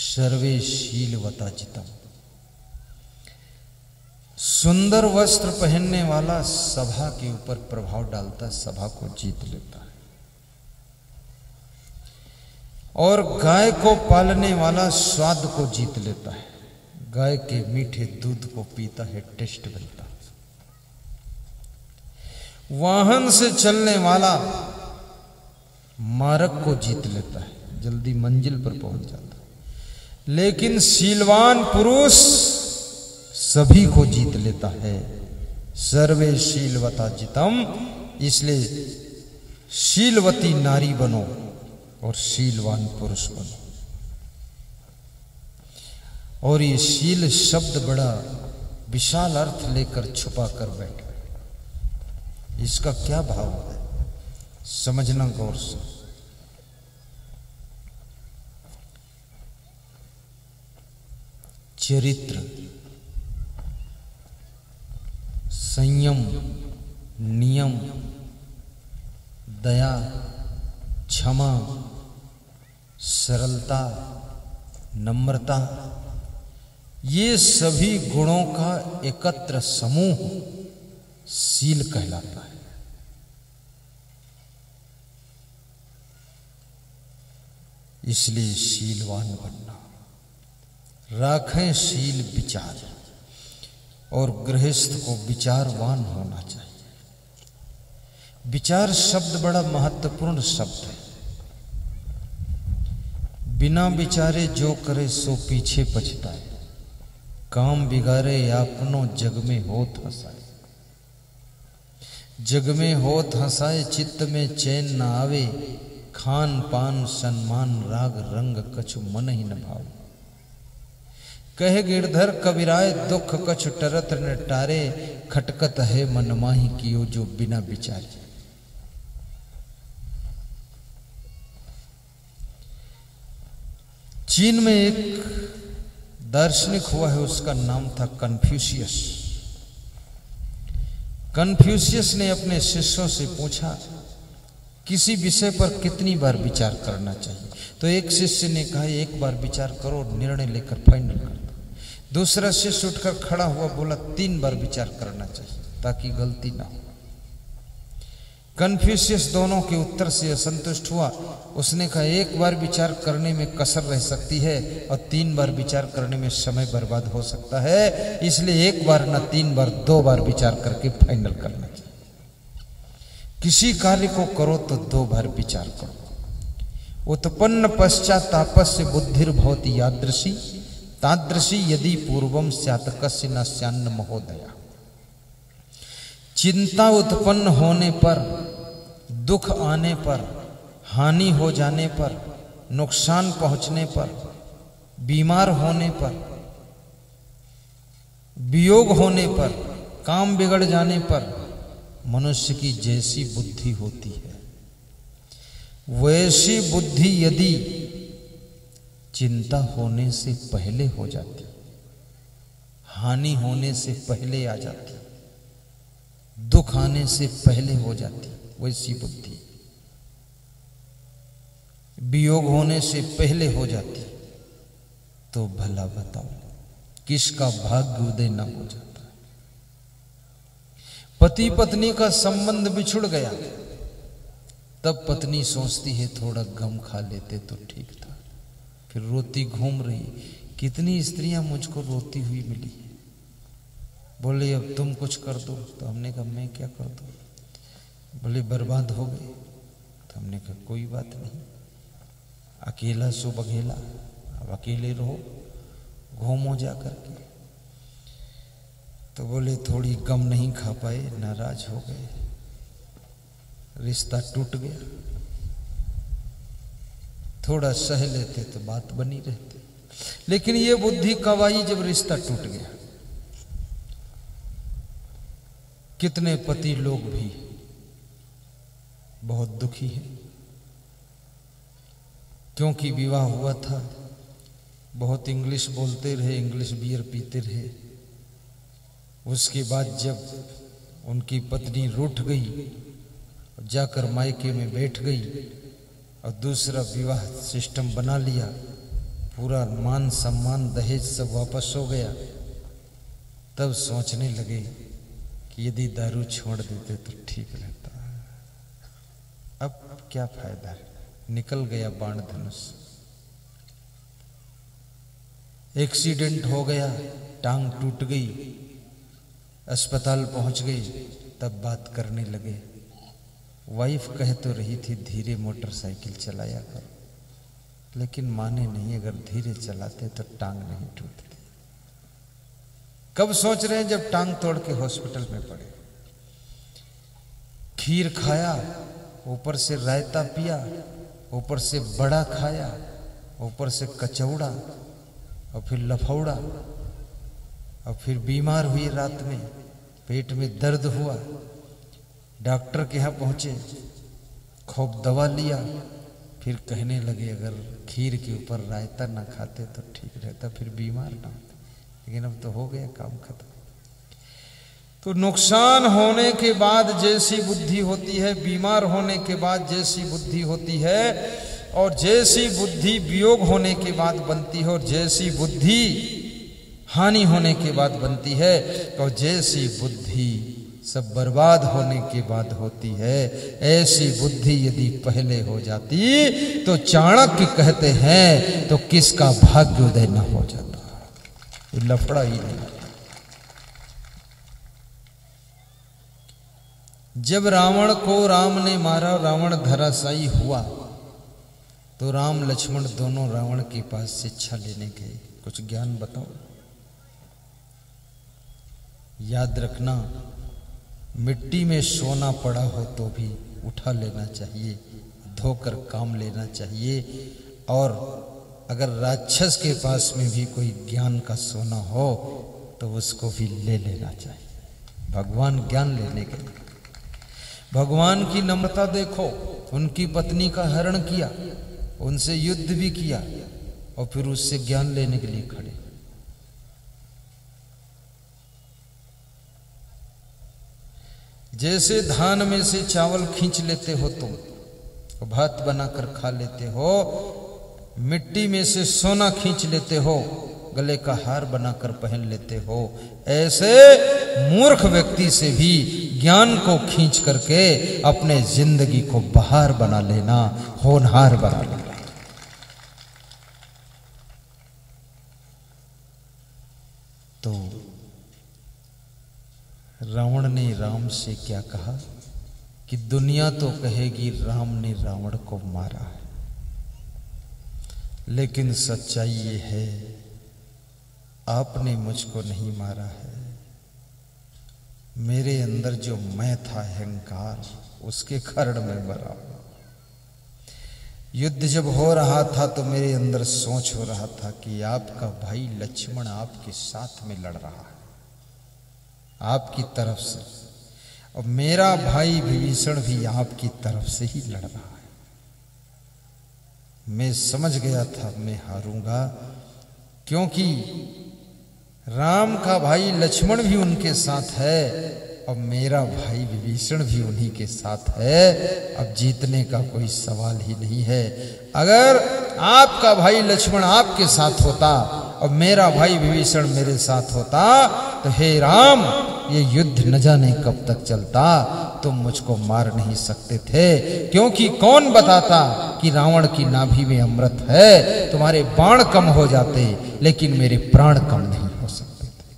सर्वे शीलवता जितम। सुंदर वस्त्र पहनने वाला सभा के ऊपर प्रभाव डालता, सभा को जीत लेता है। और गाय को पालने वाला स्वाद को जीत लेता है, गाय के मीठे दूध को पीता है, टेस्ट मिलता है। वाहन से चलने वाला मार्ग को जीत लेता है, जल्दी मंजिल पर पहुंच जाता है। लेकिन शीलवान पुरुष सभी को जीत लेता है। सर्वे शीलवता जितम, इसलिए शीलवती नारी बनो और शीलवान पुरुष बनो। और ये शील शब्द बड़ा विशाल अर्थ लेकर छुपा कर बैठा। इसका क्या भाव है, समझना गौर से। चरित्र, संयम, नियम, दया, क्षमा, सरलता, नम्रता, ये सभी गुणों का एकत्र समूह शील कहलाता है। इसलिए शीलवान बनना, राखें शील विचार, और गृहस्थ को विचारवान होना चाहिए। विचार शब्द बड़ा महत्वपूर्ण शब्द है। बिना विचारे जो करे सो पीछे पछताए, काम बिगाड़े अपनो जग में होत हंसाए। जग में होत हंसाए, चित्त में चैन न आवे, खान पान सम्मान राग रंग कछु मन ही न भाव। कहे गिरधर कबीराय दुख कछु टरत न टारे, खटकत है मन माही कियो जो बिना विचारे। चीन में एक दार्शनिक हुआ है, उसका नाम था कन्फ्यूशियस। कन्फ्यूशियस ने अपने शिष्यों से पूछा किसी विषय पर कितनी बार विचार करना चाहिए। तो एक शिष्य ने कहा एक बार विचार करो, निर्णय लेकर फाइनल कर दो। दूसरा शिष्य उठकर खड़ा हुआ, बोला 3 बार विचार करना चाहिए ताकि गलती ना हो। कन्फ्यूशियस दोनों के उत्तर से असंतुष्ट हुआ। उसने कहा 1 बार विचार करने में कसर रह सकती है और 3 बार विचार करने में समय बर्बाद हो सकता है, इसलिए 1 बार ना 3 बार 2 बार विचार करके फाइनल करना चाहिए। किसी कार्य को करो तो 2 बार विचार करो। उत्पन्न पश्चातापस्य बुद्धिर्भवति यादृशी, तादृशी यदि पूर्वम स्यात्कस्य न स्यान्न महोदया। चिंता उत्पन्न होने पर, दुख आने पर, हानि हो जाने पर, नुकसान पहुंचने पर, बीमार होने पर, वियोग होने पर, काम बिगड़ जाने पर मनुष्य की जैसी बुद्धि होती है, वैसी बुद्धि यदि चिंता होने से पहले हो जाती, हानि होने से पहले आ जाती, दुख आने से पहले हो जाती, वैसी बुद्धि वियोग होने से पहले हो जाती, तो भला बताओ किसका भाग्य उदय न हो जाता। पति पत्नी का संबंध बिछुड़ गया, तब पत्नी सोचती है थोड़ा गम खा लेते तो ठीक था, फिर रोती घूम रही। कितनी स्त्रियां मुझको रोती हुई मिली। बोले अब तुम कुछ कर दो, तो हमने कहा मैं क्या कर दूं। बोले बर्बाद हो गए, तो हमने कहा कोई बात नहीं, अकेला सो बघेला, अब अकेले रहो, घूमो जा करके। तो बोले थोड़ी गम नहीं खा पाए, नाराज हो गए, रिश्ता टूट गया। थोड़ा सह लेते तो बात बनी रहती, लेकिन ये बुद्धि कब आई, जब रिश्ता टूट गया। कितने पति लोग भी बहुत दुखी हैं, क्योंकि विवाह हुआ था, बहुत इंग्लिश बोलते रहे, इंग्लिश बियर पीते रहे। उसके बाद जब उनकी पत्नी रूठ गई, जाकर मायके में बैठ गई और दूसरा विवाह सिस्टम बना लिया, पूरा मान सम्मान दहेज सब वापस हो गया, तब सोचने लगे कि यदि दारू छोड़ देते तो ठीक रहता। अब क्या फायदा है, निकल गया बाण धनुष। एक्सीडेंट हो गया, टांग टूट गई, अस्पताल पहुंच गई, तब बात करने लगे। वाइफ कह तो रही थी धीरे मोटरसाइकिल चलाया कर, लेकिन माने नहीं, अगर धीरे चलाते तो टांग नहीं टूटती। कब सोच रहे हैं, जब टांग तोड़ के हॉस्पिटल में पड़े। खीर खाया, ऊपर से रायता पिया, ऊपर से बड़ा खाया, ऊपर से कचौड़ा, और फिर लफौड़ा, और फिर बीमार हुई। रात में पेट में दर्द हुआ, डॉक्टर के यहाँ पहुंचे, खूब दवा लिया, फिर कहने लगे अगर खीर के ऊपर रायता ना खाते तो ठीक रहता, फिर बीमार ना होते। लेकिन अब तो हो गया काम खत्म। तो नुकसान होने के बाद जैसी बुद्धि होती है, बीमार होने के बाद जैसी बुद्धि होती है, और जैसी बुद्धि वियोग होने के बाद बनती है, और जैसी बुद्धि हानि होने के बाद बनती है, और जैसी बुद्धि सब बर्बाद होने के बाद होती है, ऐसी बुद्धि यदि पहले हो जाती तो चाणक्य कहते हैं तो किसका भाग्योदय न हो जाता। ये लफड़ा ही नहीं। जब रावण को राम ने मारा, रावण धराशायी हुआ, तो राम लक्ष्मण दोनों रावण के पास शिक्षा लेने गए। कुछ ज्ञान बताओ। याद रखना, मिट्टी में सोना पड़ा हो तो भी उठा लेना चाहिए, धोकर काम लेना चाहिए। और अगर राक्षस के पास में भी कोई ज्ञान का सोना हो तो उसको भी ले लेना चाहिए। भगवान ज्ञान लेने के लिए, भगवान की नम्रता देखो, उनकी पत्नी का हरण किया, उनसे युद्ध भी किया, और फिर उससे ज्ञान लेने के लिए खड़े। जैसे धान में से चावल खींच लेते हो तुम, भात बनाकर खा लेते हो, मिट्टी में से सोना खींच लेते हो, गले का हार बनाकर पहन लेते हो, ऐसे मूर्ख व्यक्ति से भी ज्ञान को खींच करके अपने जिंदगी को बहार बना लेना, होनहार बना लेना। तो रावण ने राम से क्या कहा कि दुनिया तो कहेगी राम ने रावण को मारा है, लेकिन सच्चाई ये है आपने मुझको नहीं मारा है। मेरे अंदर जो मैं था, अहंकार, उसके कारण मैं मरा। युद्ध जब हो रहा था तो मेरे अंदर सोच हो रहा था कि आपका भाई लक्ष्मण आपके साथ में लड़ रहा है, आपकी तरफ से, और मेरा भाई विभीषण भी आपकी तरफ से ही लड़ रहा है। मैं समझ गया था मैं हारूंगा, क्योंकि राम का भाई लक्ष्मण भी उनके साथ है और मेरा भाई विभीषण भी उन्हीं के साथ है। अब जीतने का कोई सवाल ही नहीं है। अगर आपका भाई लक्ष्मण आपके साथ होता और मेरा भाई विभीषण मेरे साथ होता तो हे राम, ये युद्ध न जाने कब तक चलता, तुम मुझको मार नहीं सकते थे। क्योंकि कौन बताता कि रावण की नाभि में अमृत है। तुम्हारे बाण कम हो जाते लेकिन मेरे प्राण कम नहीं हो सकते थे।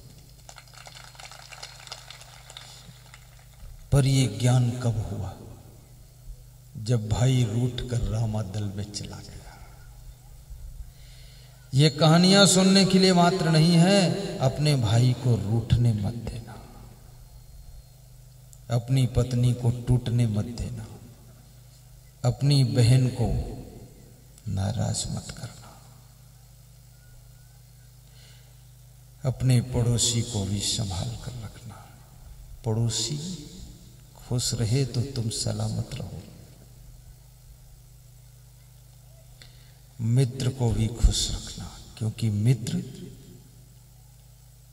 पर ये ज्ञान कब हुआ? जब भाई रूठ कर रामा दल में चला गया। ये कहानियां सुनने के लिए मात्र नहीं है, अपने भाई को रूठने मत देना, अपनी पत्नी को टूटने मत देना, अपनी बहन को नाराज मत करना, अपने पड़ोसी को भी संभाल कर रखना। पड़ोसी खुश रहे तो तुम सलामत रहो, मित्र को भी खुश रखना, क्योंकि मित्र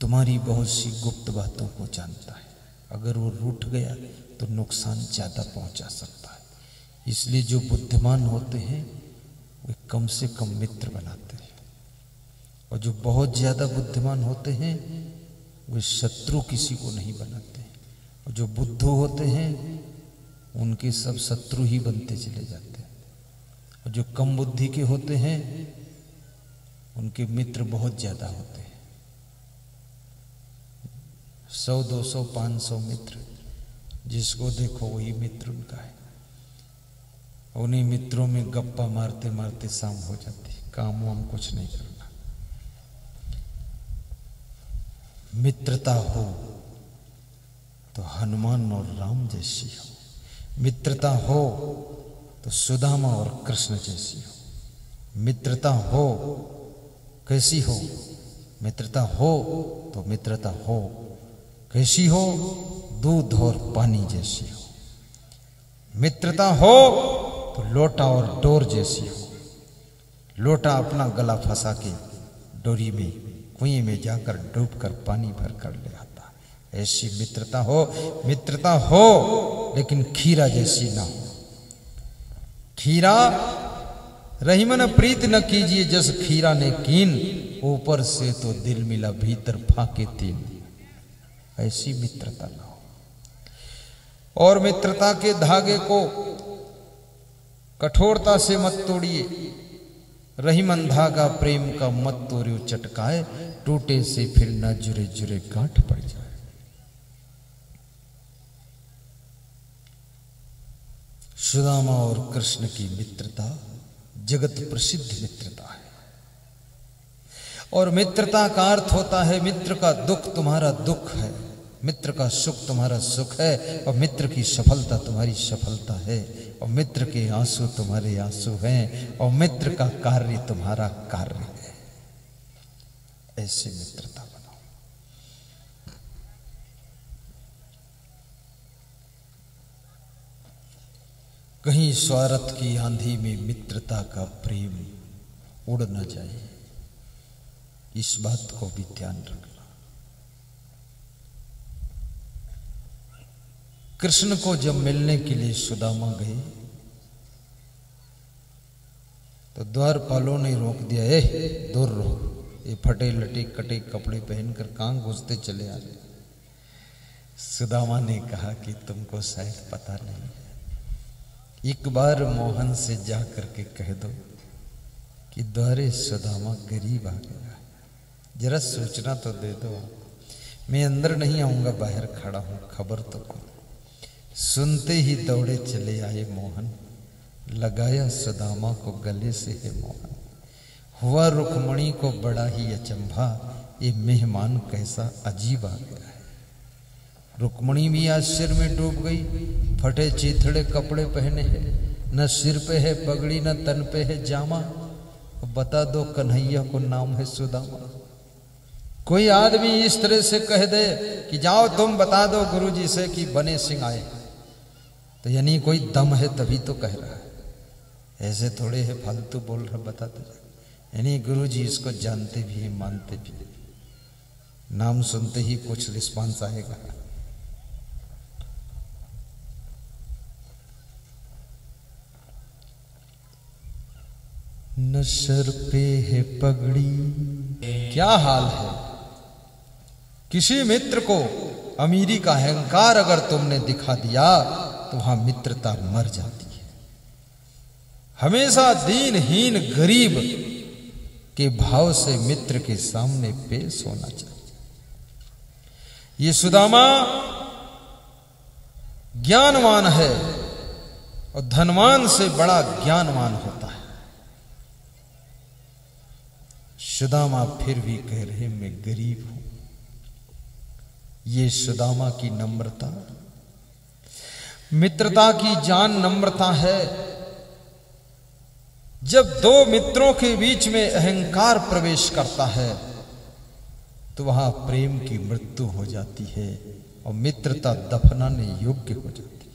तुम्हारी बहुत सी गुप्त बातों को जानता है। अगर वो रूठ गया तो नुकसान ज्यादा पहुंचा सकता है। इसलिए जो बुद्धिमान होते हैं वे कम से कम मित्र बनाते हैं, और जो बहुत ज्यादा बुद्धिमान होते हैं वे शत्रु किसी को नहीं बनाते, और जो बुद्धू होते हैं उनके सब शत्रु ही बनते चले जाते हैं, और जो कम बुद्धि के होते हैं उनके मित्र बहुत ज्यादा होते हैं। 100, 200, 500 मित्र, जिसको देखो वही मित्र उनका है। उन्हीं मित्रों में गप्पा मारते मारते शाम हो जाती, काम वाम कुछ नहीं करना। मित्रता हो तो हनुमान और राम जैसी हो, मित्रता हो तो सुदामा और कृष्ण जैसी हो। मित्रता हो कैसी हो? मित्रता हो तो मित्रता हो कैसी हो? दूध और पानी जैसी हो। मित्रता हो तो लोटा और डोर जैसी हो। लोटा अपना गला फंसा के डोरी में कुएं में जाकर डूबकर पानी भर कर ले आता, ऐसी मित्रता हो। मित्रता हो लेकिन खीरा जैसी ना हो। खीरा रहीमन प्रीत न कीजिए जस खीरा ने कीन, ऊपर से तो दिल मिला भीतर फाके तीन, ऐसी मित्रता ना हो। और मित्रता के धागे को कठोरता से मत तोड़िए, रहीमन धागा प्रेम का मत तोड़ियो चटकाए, टूटे से फिर न जुरे जुरे गांठ पड़ जाए। सुदामा और कृष्ण की मित्रता जगत प्रसिद्ध मित्रता है। और मित्रता का अर्थ होता है मित्र का दुख तुम्हारा दुख है, मित्र का सुख तुम्हारा सुख है, और मित्र की सफलता तुम्हारी सफलता है, और मित्र के आंसू तुम्हारे आंसू हैं, और मित्र का कार्य तुम्हारा कार्य है। ऐसे मित्रता बनाओ। कहीं स्वार्थ की आंधी में मित्रता का प्रेम उड़ न जाए, इस बात को भी ध्यान रखना। कृष्ण को जब मिलने के लिए सुदामा गए तो द्वारपालों ने रोक दिया, दूर रहो, ये फटे लटे कटे कपड़े पहनकर कहां घुसते चले आ रहे। सुदामा ने कहा कि तुमको शायद पता नहीं है, एक बार मोहन से जा करके कह दो कि द्वारे सुदामा गरीब आ गया, जरा सोचना तो दे दो, मैं अंदर नहीं आऊंगा, बाहर खड़ा हूं, खबर तो करो। सुनते ही दौड़े चले आए मोहन, लगाया सुदामा को गले से है मोहन। हुआ रुक्मणी को बड़ा ही अचंभा, ये मेहमान कैसा अजीब आ गया है। रुक्मणी भी आश्चर्य में डूब गई, फटे चीथड़े कपड़े पहने हैं, न सिर पे है पगड़ी न तन पे है जामा। बता दो कन्हैया को नाम है सुदामा। कोई आदमी इस तरह से कह दे कि जाओ तुम बता दो गुरुजी से कि बने सिंह आए, तो यानी कोई दम है तभी तो कह रहा है, ऐसे थोड़े है फालतू बोल रहा, बताते यानी गुरुजी इसको जानते भी हैं, मानते भी हैं। नाम सुनते ही कुछ रिस्पांस आएगा। न सर पे है पगड़ी, क्या हाल है। किसी मित्र को अमीरी का अहंकार अगर तुमने दिखा दिया तो वहां मित्रता मर जाती है। हमेशा दीनहीन गरीब के भाव से मित्र के सामने पेश होना चाहिए। ये सुदामा ज्ञानवान है और धनवान से बड़ा ज्ञानवान होता है। सुदामा फिर भी कह रहे मैं गरीब हूं। ये सुदामा की नम्रता, मित्रता की जान नम्रता है। जब दो मित्रों के बीच में अहंकार प्रवेश करता है तो वहां प्रेम की मृत्यु हो जाती है और मित्रता दफनाने योग्य हो जाती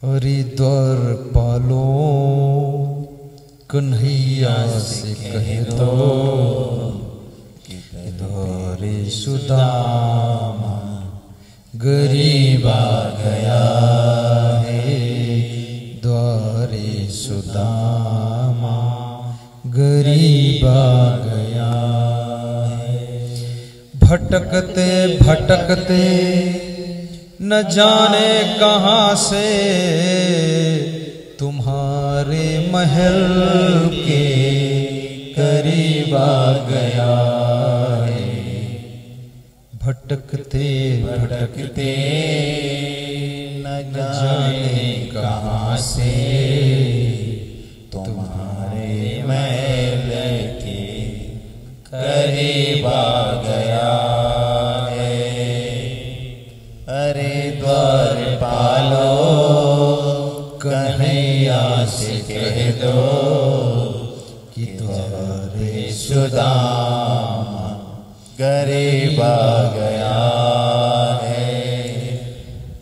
है। अरे द्वारपालो कन्हैया से कह दो कि द्वारे सुदामा गरीब आ गया है, द्वारे सुदामा गरीब आ गया भटकते भटकते न जाने कहां से तुम्हारे महल के करीब आ गया है। भटकते भटकते न जाने कहां से तुम्हारे महल के करीब आ गया है। अरे द्वार पालो कन्हैया से कह दो कि द्वारे सुदामा करीब आ गया है।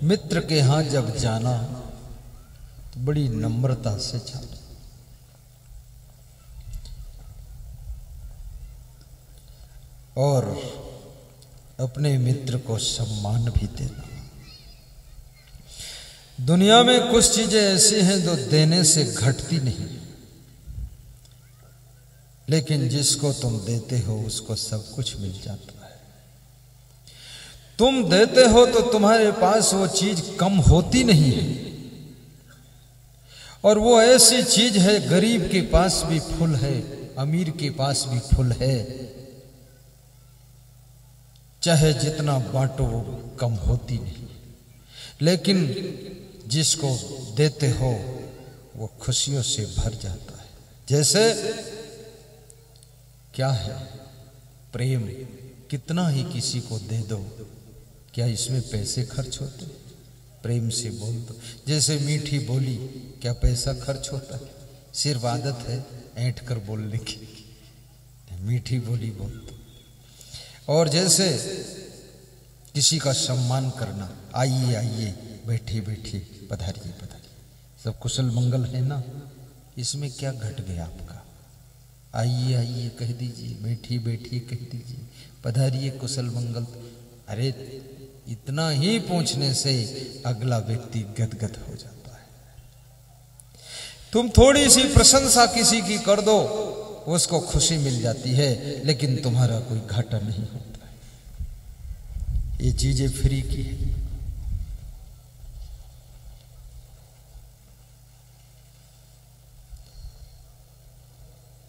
मित्र के यहाँ जब जाना तो बड़ी नम्रता से जाना और अपने मित्र को सम्मान भी देना। दुनिया में कुछ चीजें ऐसी हैं जो देने से घटती नहीं, लेकिन जिसको तुम देते हो उसको सब कुछ मिल जाता है। तुम देते हो तो तुम्हारे पास वो चीज कम होती नहीं है, और वो ऐसी चीज है गरीब के पास भी फुल है, अमीर के पास भी फुल है। चाहे जितना बांटो वो कम होती नहीं, लेकिन जिसको देते हो वो खुशियों से भर जाता है। जैसे क्या है प्रेम, कितना ही किसी को दे दो, क्या इसमें पैसे खर्च होते? प्रेम से बोल दो। जैसे मीठी बोली, क्या पैसा खर्च होता है? सिर्फ आदत है ऐंठ कर बोलने की, मीठी बोली बोल दो। और जैसे किसी का सम्मान करना, आइए आइए, बैठिए बैठिए, पधारिए पधारिए, सब कुशल मंगल है ना, इसमें क्या घट गया आपका? आइए आइए कह दीजिए, बैठिए बैठिए कह दीजिए, पधारिए कुशल मंगल। अरे इतना ही पूछने से अगला व्यक्ति गदगद हो जाता है। तुम थोड़ी सी प्रशंसा किसी की कर दो, उसको खुशी मिल जाती है, लेकिन तुम्हारा कोई घाटा नहीं होता है। ये चीजें फ्री की है।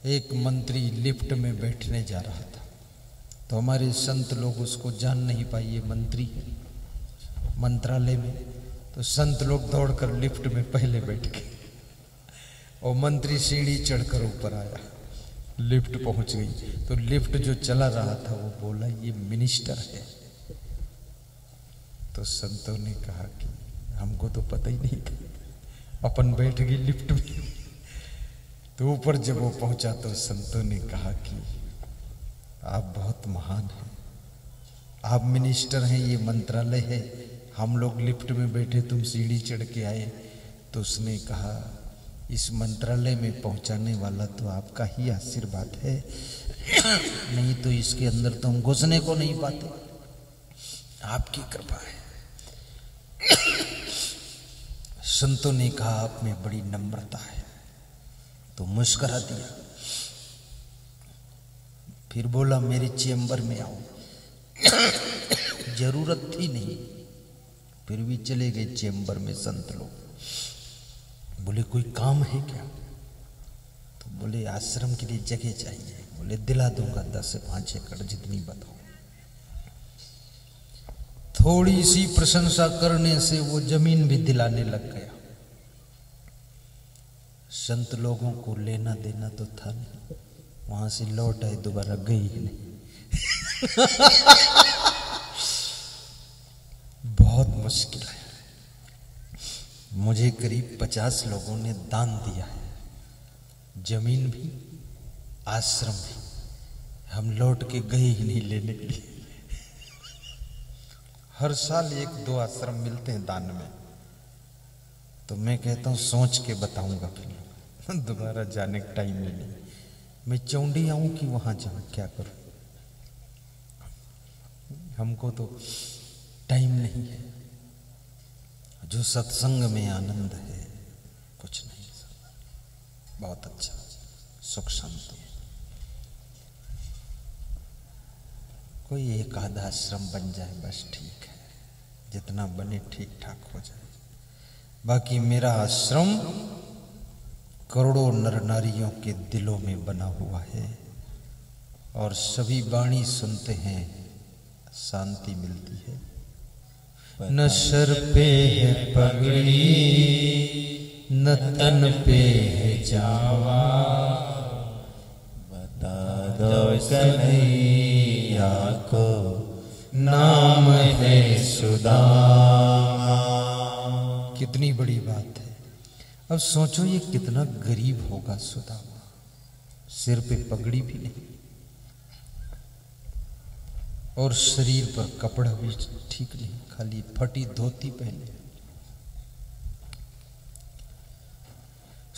एक मंत्री लिफ्ट में बैठने जा रहा था, तो हमारे संत लोग उसको जान नहीं पाए ये मंत्री है मंत्रालय में। तो संत लोग दौड़कर लिफ्ट में पहले बैठ गए और मंत्री सीढ़ी चढ़कर ऊपर आया, लिफ्ट पहुंच गई। तो लिफ्ट जो चला रहा था वो बोला ये मिनिस्टर है। तो संतों ने कहा कि हमको तो पता ही नहीं था, अपन बैठ गई लिफ्ट में। तो ऊपर जब वो पहुंचा तो संतों ने कहा कि आप बहुत महान हैं, आप मिनिस्टर हैं, ये मंत्रालय है, हम लोग लिफ्ट में बैठे, तुम सीढ़ी चढ़ के आए। तो उसने कहा इस मंत्रालय में पहुंचाने वाला तो आपका ही आशीर्वाद है, नहीं तो इसके अंदर तो हम घुसने को नहीं पाते, आपकी कृपा है। संतों ने कहा आप में बड़ी नम्रता है, तो मुस्कुरा दिया। फिर बोला मेरे चेंबर में आओ। जरूरत थी नहीं, फिर भी चले गए चेंबर में संत लोग। बोले कोई काम है क्या? तो बोले आश्रम के लिए जगह चाहिए। बोले दिला दूंगा, 10 से 5 एकड़ जितनी बताओ। थोड़ी सी प्रशंसा करने से वो जमीन भी दिलाने लग गया। संत लोगों को लेना देना तो था नहीं, वहां से लौट आए, दोबारा गई ही नहीं। बहुत मुश्किल है। मुझे करीब 50 लोगों ने दान दिया है, जमीन भी आश्रम भी, हम लौट के गए ही नहीं लेने के लिए। हर साल 1-2 आश्रम मिलते हैं दान में, तो मैं कहता हूं सोच के बताऊंगा, फिर दोबारा जाने का टाइम ही नहीं। मैं चौंडी आऊं कि वहां जाऊं, क्या करूं? हमको तो टाइम नहीं है। जो सत्संग में आनंद है कुछ नहीं, बहुत अच्छा, सुख शांति। कोई एक आधा आश्रम बन जाए बस ठीक है, जितना बने ठीक ठाक हो जाए। बाकी मेरा आश्रम करोड़ों नर नारियों के दिलों में बना हुआ है और सभी वाणी सुनते हैं, शांति मिलती है। न सर पे है पगड़ी, न तन पे है जावा, बता दो कन्हैया को नाम है सुदामा। कितनी बड़ी बात है। अब सोचो ये कितना गरीब होगा सुदामा, सिर पे पगड़ी भी नहीं और शरीर पर कपड़ा भी ठीक नहीं, खाली फटी धोती पहने।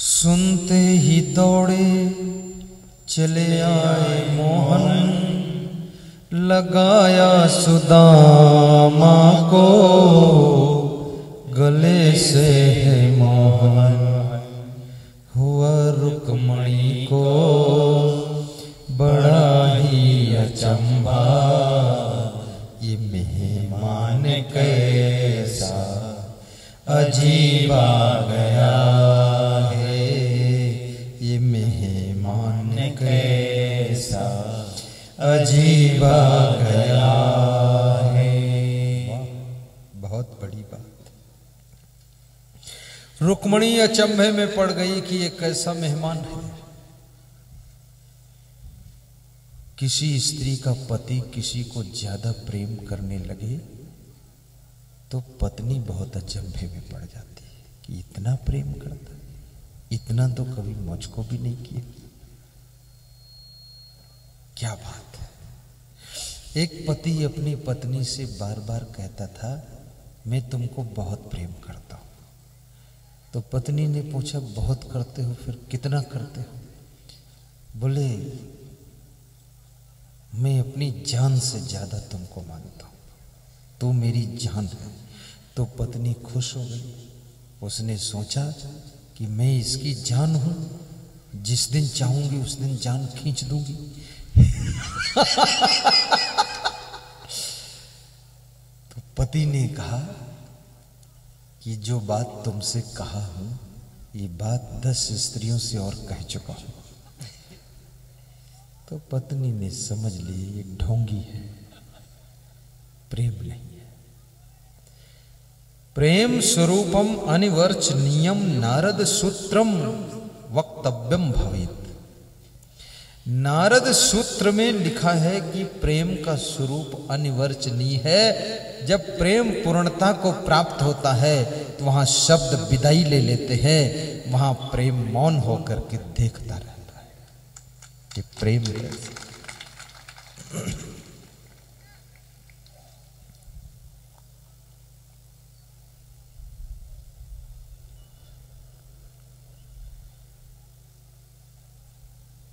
सुनते ही दौड़े चले आए मोहन, लगाया सुदामा को गले से है मोहन। हुआ रुक्मणी को बड़ा ही अचंभा, ये मेहमान कैसा अजीब आ गया है, ये मेहमान कैसा अजीब आ गया है। बहुत बड़ी बात। रुक्मणी अचंभे में पड़ गई कि ये कैसा मेहमान है। किसी स्त्री का पति किसी को ज्यादा प्रेम करने लगे तो पत्नी बहुत अचंभे में पड़ जाती है कि इतना प्रेम करता है, इतना तो कभी मुझको भी नहीं किया। क्या बात है। एक पति अपनी पत्नी से बार बार कहता था मैं तुमको बहुत प्रेम करता हूं। तो पत्नी ने पूछा बहुत करते हो, फिर कितना करते हो? बोले मैं अपनी जान से ज्यादा तुमको मानता हूं, तू मेरी जान है। तो पत्नी खुश हो गई। उसने सोचा कि मैं इसकी जान हूं, जिस दिन चाहूंगी उस दिन जान खींच दूंगी। तो पति ने कहा कि जो बात तुमसे कहा हूं ये बात 10 स्त्रियों से और कह चुका हूं। तो पत्नी ने समझ ली ये ढोंगी है, प्रेम नहीं है। प्रेम स्वरूपम अनिवर्चनीयम नारद सूत्रम वक्तव्यम भवेत्। नारद सूत्र में लिखा है कि प्रेम का स्वरूप अनिवर्चनीय है। जब प्रेम पूर्णता को प्राप्त होता है तो वहां शब्द विदाई ले लेते हैं, वहां प्रेम मौन होकर के देखता रहता है कि प्रेम कैसे।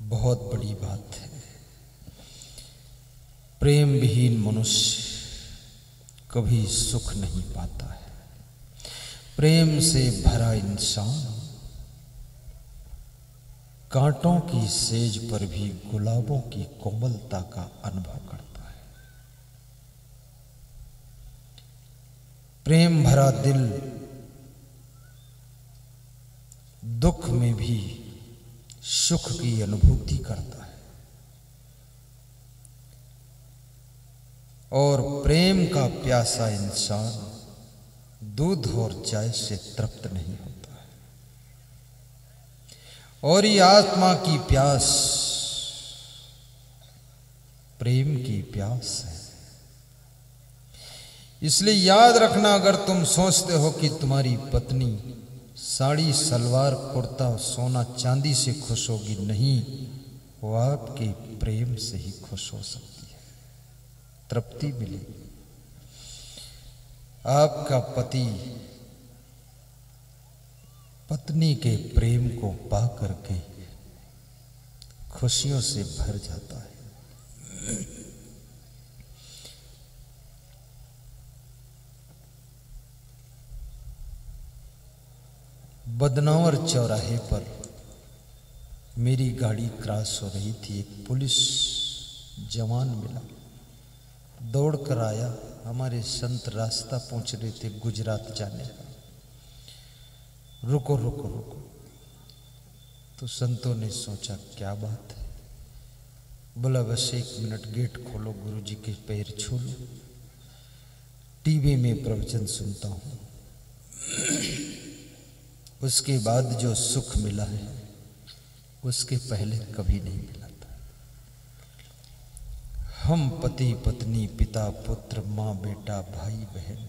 बहुत बड़ी बात है। प्रेम विहीन मनुष्य कभी सुख नहीं पाता है। प्रेम से भरा इंसान कांटों की सेज पर भी गुलाबों की कोमलता का अनुभव करता है। प्रेम भरा दिल दुख में भी सुख की अनुभूति करता है और प्रेम का प्यासा इंसान दूध और चाय से तृप्त नहीं होता है। और ये आत्मा की प्यास प्रेम की प्यास है। इसलिए याद रखना, अगर तुम सोचते हो कि तुम्हारी पत्नी साड़ी सलवार कुर्ता सोना चांदी से खुश होगी, नहीं, वो आपके प्रेम से ही खुश हो सकती है, तृप्ति मिलेगी। आपका पति पत्नी के प्रेम को पा करके खुशियों से भर जाता है। बदनौर चौराहे पर मेरी गाड़ी क्रॉस हो रही थी। एक पुलिस जवान मिला, दौड़ कर आया। हमारे संत रास्ता पूछ रहे थे गुजरात जाने का। रुको रुको रुको। तो संतों ने सोचा क्या बात है। बोला बस 1 मिनट गेट खोलो, गुरुजी के पैर छू लो, टीवी में प्रवचन सुनता हूं। उसके बाद जो सुख मिला है उसके पहले कभी नहीं मिला था। हम पति पत्नी, पिता पुत्र, माँ बेटा, भाई बहन,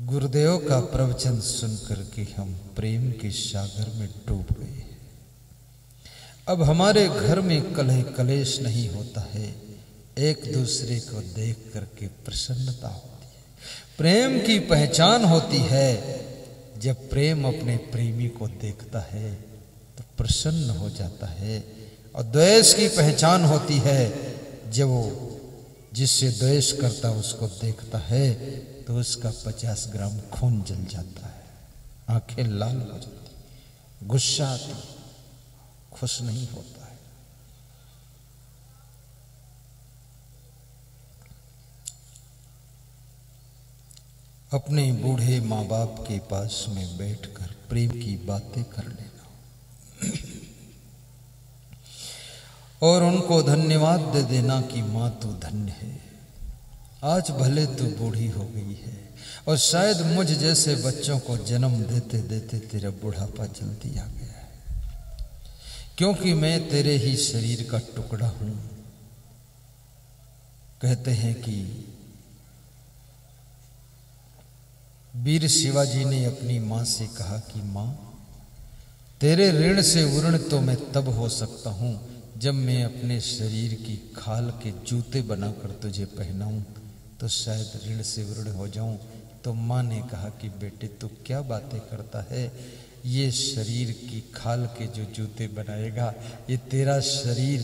गुरुदेव का प्रवचन सुनकर के हम प्रेम के सागर में डूब गए। अब हमारे घर में कलह कलेश नहीं होता है, एक दूसरे को देख करके प्रसन्नता होती है। प्रेम की पहचान होती है जब प्रेम अपने प्रेमी को देखता है तो प्रसन्न हो जाता है। और द्वेष की पहचान होती है जब वो जिससे द्वेष करता उसको देखता है तो उसका 50 ग्राम खून जल जाता है, आंखें लाल हो जाती, गुस्सा आती, खुश नहीं होता है। अपने बूढ़े माँ बाप के पास में बैठकर प्रेम की बातें कर लेना और उनको धन्यवाद दे देना कि माँ तू धन्य है, आज भले तू बूढ़ी हो गई है और शायद मुझ जैसे बच्चों को जन्म देते देते तेरा बुढ़ापा जल्दी आ गया है, क्योंकि मैं तेरे ही शरीर का टुकड़ा हूं। कहते हैं कि वीर शिवाजी ने अपनी मां से कहा कि मां, तेरे ऋण से उऋण तो मैं तब हो सकता हूं जब मैं अपने शरीर की खाल के जूते बनाकर तुझे पहनाऊं तो शायद ऋण से उऋण हो जाऊं। तो मां ने कहा कि बेटे तू क्या बातें करता है, ये शरीर की खाल के जो जूते बनाएगा ये तेरा शरीर,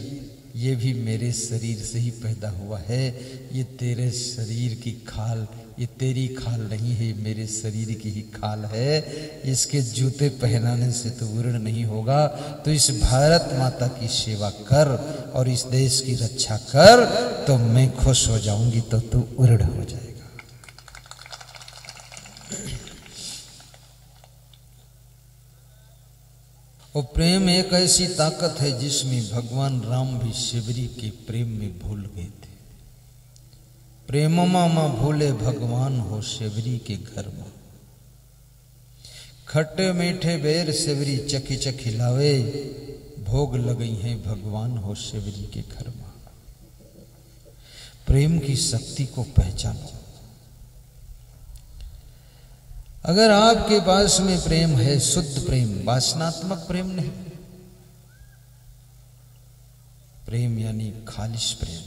ये भी मेरे शरीर से ही पैदा हुआ है। ये तेरे शरीर की खाल, ये तेरी खाल नहीं है, मेरे शरीर की ही खाल है। इसके जूते पहनाने से तो उऋण नहीं होगा। तो इस भारत माता की सेवा कर और इस देश की रक्षा कर तो मैं खुश हो जाऊंगी, तो तू उऋण हो जाएगा। और प्रेम एक ऐसी ताकत है जिसमें भगवान राम भी शिवरी के प्रेम में भूल गए थे। प्रेम मामा भूले भगवान हो शिवरी के घर में, खट्टे मीठे बेर शिवरी चखी चखी लावे, भोग लगई हैं भगवान हो शिवरी के घर में। प्रेम की शक्ति को पहचानो। अगर आपके पास में प्रेम है, शुद्ध प्रेम, वासनात्मक प्रेम नहीं, प्रेम यानी खालिश प्रेम।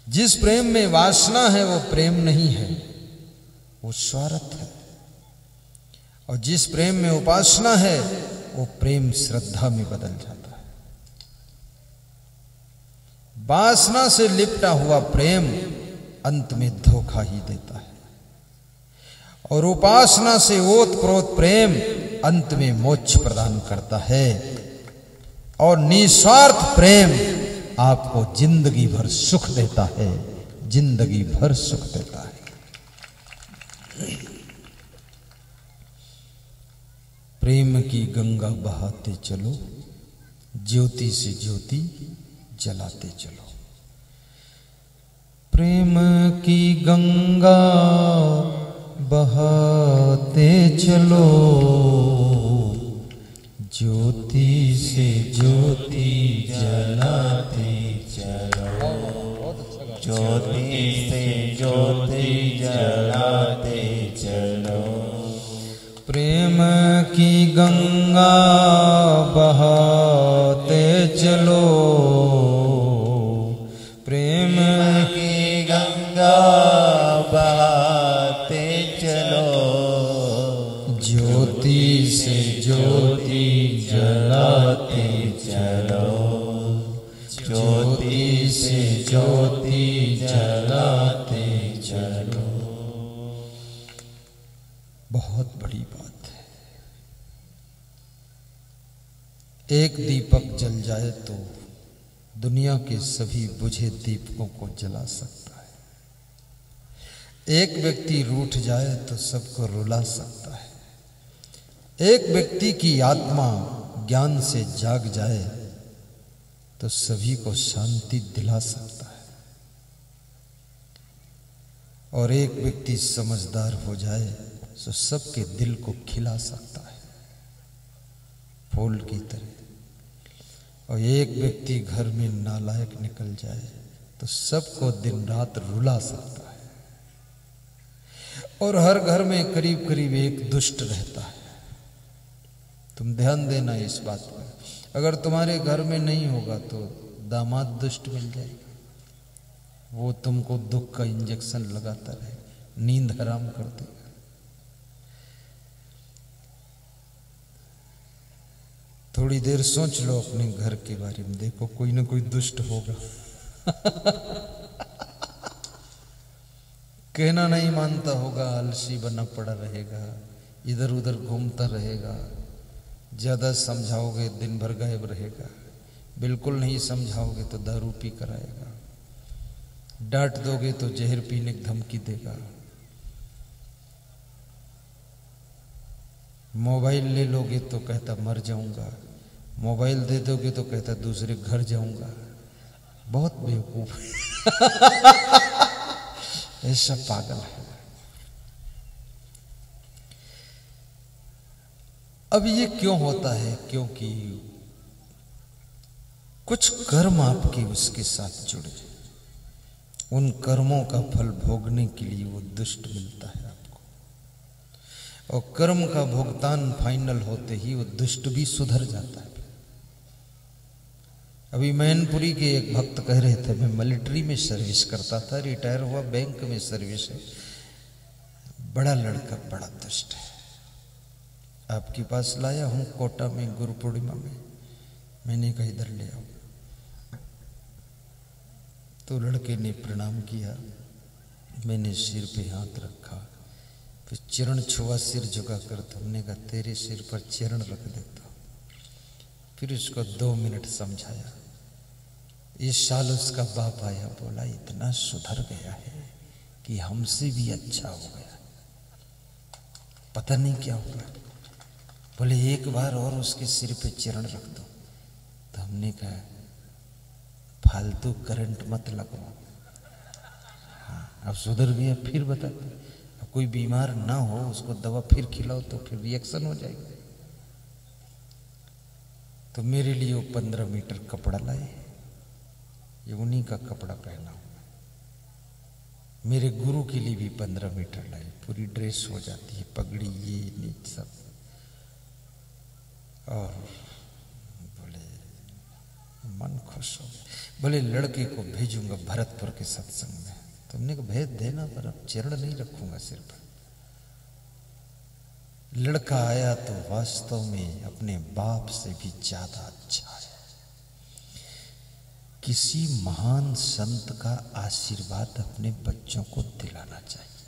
जिस प्रेम में वासना है वो प्रेम नहीं है, वो स्वार्थ है। और जिस प्रेम में उपासना है वो प्रेम श्रद्धा में बदल जाता है। वासना से लिपटा हुआ प्रेम अंत में धोखा ही देता है और उपासना से ओतप्रोत प्रेम अंत में मोक्ष प्रदान करता है। और निस्वार्थ प्रेम आपको जिंदगी भर सुख देता है, जिंदगी भर सुख देता है। प्रेम की गंगा बहाते चलो, ज्योति से ज्योति जलाते चलो। प्रेम की गंगा बहाते चलो, ज्योति से ज्योति जलाते चलो, ज्योति से ज्योति जलाते चलो। प्रेम की गंगा बहाते चलो, प्रेम की गंगा बहाते चलो, ज्योति से ज्योति जलाते चलो, ज्योति से ज्योति जलाते चलो। बहुत बड़ी बात है। एक दीपक जल जाए तो दुनिया के सभी बुझे दीपकों को जला सकता है। एक व्यक्ति रूठ जाए तो सबको रुला सकता है। एक व्यक्ति की आत्मा ज्ञान से जाग जाए तो सभी को शांति दिला सकता है। और एक व्यक्ति समझदार हो जाए तो सबके दिल को खिला सकता है, फूल की तरह। और एक व्यक्ति घर में नालायक निकल जाए तो सबको दिन रात रुला सकता है। और हर घर में करीब करीब एक दुष्ट रहता है। तुम ध्यान देना इस बात पर। अगर तुम्हारे घर में नहीं होगा तो दामाद दुष्ट मिल जाएगा, वो तुमको दुख का इंजेक्शन लगाता रहे, नींद हराम कर देगा। थोड़ी देर सोच लो अपने घर के बारे में, देखो कोई ना कोई दुष्ट होगा। कहना नहीं मानता होगा, आलसी बना पड़ा रहेगा, इधर उधर घूमता रहेगा। ज्यादा समझाओगे दिन भर गायब रहेगा, बिल्कुल नहीं समझाओगे तो दारू पी कर आएगा, डांट दोगे तो जहर पीने की धमकी देगा, मोबाइल ले लोगे तो कहता मर जाऊंगा, मोबाइल दे दोगे तो कहता दूसरे घर जाऊंगा। बहुत बेवकूफ ऐसा पागल है। अब ये क्यों होता है? क्योंकि कुछ कर्म आपके उसके साथ जुड़े, उन कर्मों का फल भोगने के लिए वो दुष्ट मिलता है आपको। और कर्म का भुगतान फाइनल होते ही वो दुष्ट भी सुधर जाता है। अभी मैनपुरी के एक भक्त कह रहे थे, मैं मिलिट्री में सर्विस करता था, रिटायर हुआ, बैंक में सर्विस है, बड़ा लड़का बड़ा दुष्ट है, आपके पास लाया हूं कोटा में गुरु पूर्णिमा में। मैंने कहा इधर ले आओ। तो लड़के ने प्रणाम किया, मैंने सिर पे हाथ रखा, फिर चरण छुआ, सिर झुका कर। हमने कहा तेरे सिर पर चरण रख देता हूं। फिर उसको 2 मिनट समझाया। इस साल उसका बाप आया, बोला इतना सुधर गया है कि हमसे भी अच्छा हो गया, पता नहीं क्या होगा। बोले एक बार और उसके सिर पे चरण रख दो। तो हमने कहा फालतू करंट मत लगवाओ। हाँ, अब सुधर गया, फिर बताते। अब कोई बीमार ना हो उसको दवा फिर खिलाओ तो फिर रिएक्शन हो जाएगा। तो मेरे लिए वो 15 मीटर कपड़ा लाए, ये उन्हीं का कपड़ा पहना हूं। मेरे गुरु के लिए भी 15 मीटर लाए, पूरी ड्रेस हो जाती है, पगड़ी ये नीच सब। और बोले मन खुश हो गया। बोले लड़के को भेजूंगा भरतपुर के सत्संग में। तुमने को भेज देना, पर अब चरण नहीं रखूंगा सिर पर। लड़का आया तो वास्तव में अपने बाप से भी ज्यादा अच्छा है। किसी महान संत का आशीर्वाद अपने बच्चों को दिलाना चाहिए,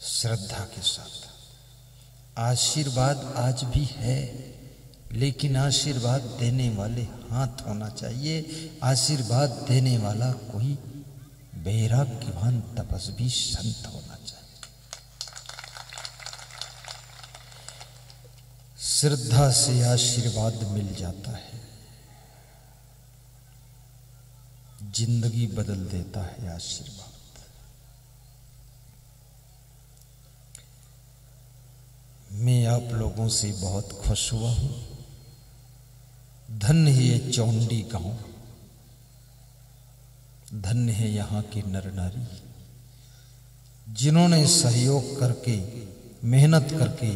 श्रद्धा के साथ। आशीर्वाद आज भी है, लेकिन आशीर्वाद देने वाले हाथ होना चाहिए। आशीर्वाद देने वाला कोई वैराग्यवान तपस्वी संत होना चाहिए। श्रद्धा से आशीर्वाद मिल जाता है, जिंदगी बदल देता है आशीर्वाद। मैं आप लोगों से बहुत खुश हुआ हूं। धन्य है ये चौंडी गांव, धन्य है यहाँ के नर नारी, जिन्होंने सहयोग करके, मेहनत करके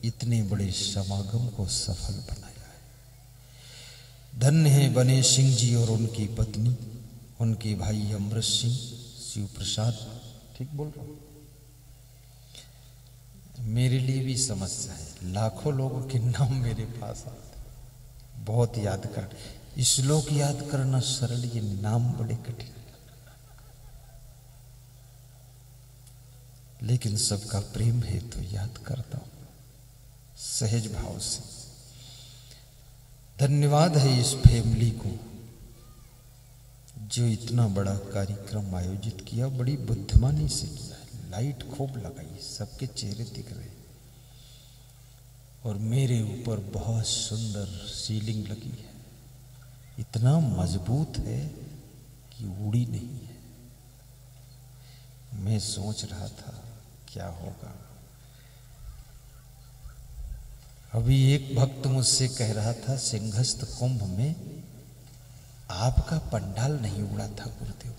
इतने बड़े समागम को सफल बनाया है। धन्य है बने सिंह जी और उनकी पत्नी, उनके भाई अमृत सिंह, शिव प्रसाद। ठीक बोल रहा हूं? मेरे लिए भी समस्या है, लाखों लोगों के नाम मेरे पास आते, बहुत याद कर। श्लोक याद करना सरल, ये नाम बड़े कठिन, लेकिन सबका प्रेम है तो याद करता हूं सहज भाव से। धन्यवाद है इस फैमिली को जो इतना बड़ा कार्यक्रम आयोजित किया, बड़ी बुद्धिमानी से किया। लाइट खूब लगाई, सबके चेहरे दिख रहे, और मेरे ऊपर बहुत सुंदर सीलिंग लगी है, इतना मजबूत है कि उड़ी नहीं है। मैं सोच रहा था क्या होगा। अभी एक भक्त मुझसे कह रहा था सिंहस्थ कुंभ में आपका पंडाल नहीं उड़ा था गुरुदेव,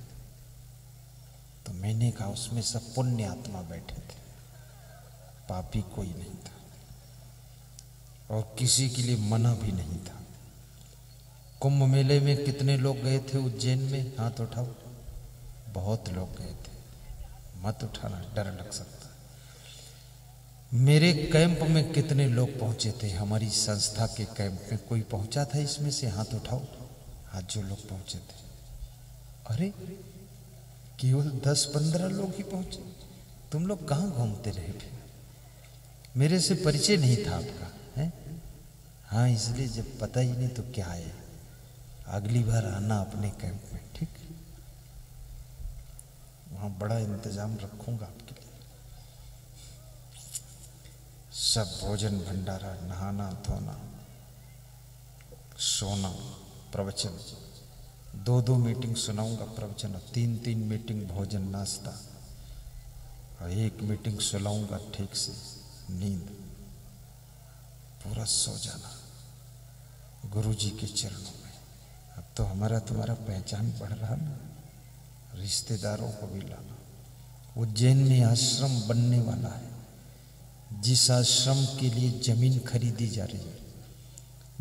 तो मैंने कहा उसमें सब पुण्य आत्मा बैठे थे, पापी कोई नहीं था, और किसी के लिए मना भी नहीं था। कुंभ मेले में कितने लोग गए थे उज्जैन में? हाथ उठाओ। बहुत लोग गए थे, मत उठाना, डर लग सकता। मेरे कैंप में कितने लोग पहुंचे थे? हमारी संस्था के कैंप में कोई पहुंचा था इसमें से? हाथ उठाओ, हाथ जो लोग पहुंचे थे। अरे केवल 10-15 लोग ही पहुंचे। तुम लोग कहाँ घूमते रहे फिर? मेरे से परिचय नहीं था आपका, है? हाँ, इसलिए जब पता ही नहीं तो क्या है। अगली बार आना अपने कैंप में, ठीक? वहां बड़ा इंतजाम रखूंगा आपके लिए। सब भोजन भंडारा, नहाना धोना, सोना, प्रवचन, 2-2 मीटिंग सुनाऊंगा प्रवचन, 3-3 मीटिंग भोजन नाश्ता, और 1 मीटिंग सुलाऊंगा ठीक से, नींद, पूरा सो जाना गुरुजी के चरणों में। अब तो हमारा तुम्हारा पहचान बढ़ रहा ना, रिश्तेदारों को भी लाना। उज्जैन में आश्रम बनने वाला है, जिस आश्रम के लिए जमीन खरीदी जा रही है,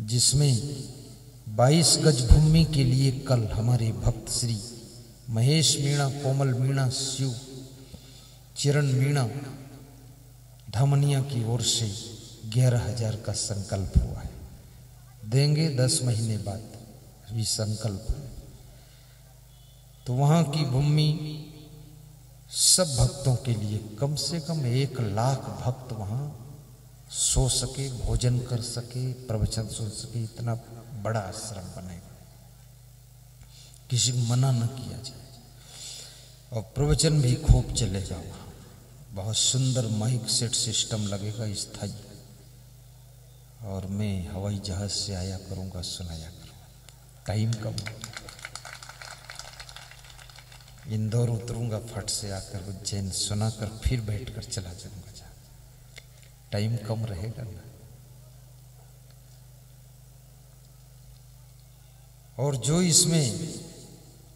जिसमें 22 गज भूमि के लिए कल हमारे भक्त श्री महेश मीणा, कोमल मीणा, शिव चिरण मीणा धामनिया की ओर से 11,000 का संकल्प हुआ है। देंगे 10 महीने बाद, ये संकल्प है। तो वहां की भूमि सब भक्तों के लिए, कम से कम 1 लाख भक्त वहां सो सके, भोजन कर सके, प्रवचन सुन सके, इतना बड़ा आश्रम बनेगा, किसी को मना न किया जाए। और प्रवचन भी खूब चलेगा वहां, बहुत सुंदर माइक सेट सिस्टम लगेगा स्थायी, और मैं हवाई जहाज से आया करूंगा, सुनाया करूंगा। टाइम कम, इंदौर उतरूंगा, फट से आकर उज्जैन सुनाकर फिर बैठकर चला जाऊंगा। टाइम कम रहेगा ना। और जो इसमें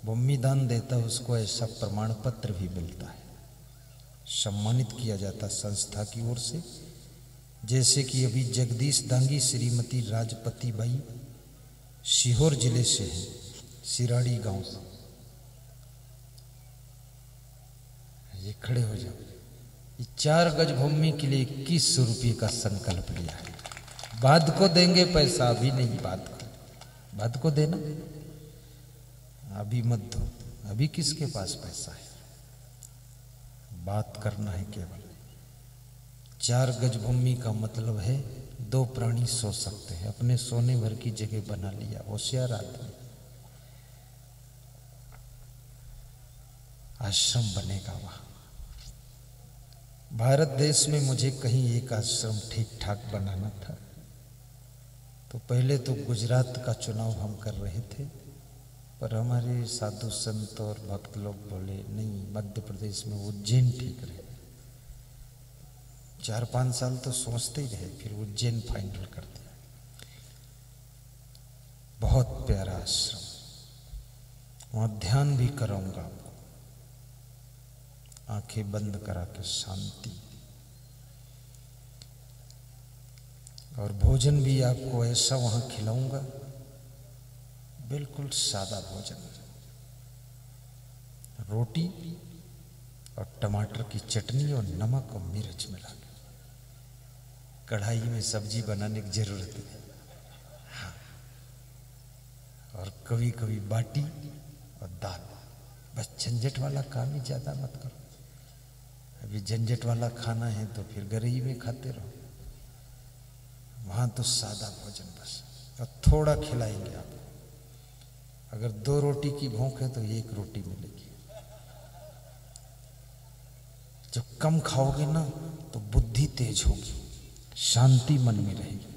भूमि दान देता है उसको ऐसा प्रमाण पत्र भी मिलता है, सम्मानित किया जाता संस्था की ओर से। जैसे कि अभी जगदीश दांगी श्रीमती राजपति बाई सीहोर जिले से है, सिराड़ी गांव से। ये खड़े हो जाओ। 4 गज भूमि के लिए 2100 रुपये का संकल्प लिया है। बाद को देंगे पैसा, अभी नहीं, बाद को देना, अभी मत दो। अभी किसके पास पैसा है? बात करना है केवल। 4 गज भूमि का मतलब है 2 प्राणी सो सकते हैं। अपने सोने भर की जगह बना लिया, होशियार आदमी। आश्रम बनेगा वहां। भारत देश में मुझे कहीं एक आश्रम ठीक ठाक बनाना था, तो पहले तो गुजरात का चुनाव हम कर रहे थे, पर हमारे साधु संत और भक्त लोग बोले नहीं, मध्य प्रदेश में उज्जैन ठीक रहे। 4-5 साल तो सोचते ही रहे, फिर उज्जैन फाइनल कर दिया। बहुत प्यारा आश्रम, वहां ध्यान भी कराऊंगा आपको, आंखें बंद करा के शांति, और भोजन भी आपको ऐसा वहां खिलाऊंगा, बिल्कुल सादा भोजन, रोटी और टमाटर की चटनी और नमक और मिर्च मिला के। कढ़ाई में सब्जी बनाने की जरूरत है, हाँ। और कभी कभी बाटी और दाल, बस झंझट वाला काम ही ज्यादा मत करो। अभी झंझट वाला खाना है तो फिर घर ही में खाते रहो। वहां तो सादा भोजन बस। और थोड़ा खिलाएंगे आप। अगर 2 रोटी की भूख है तो 1 रोटी मिलेगी। जब कम खाओगे ना तो बुद्धि तेज होगी, शांति मन में रहेगी।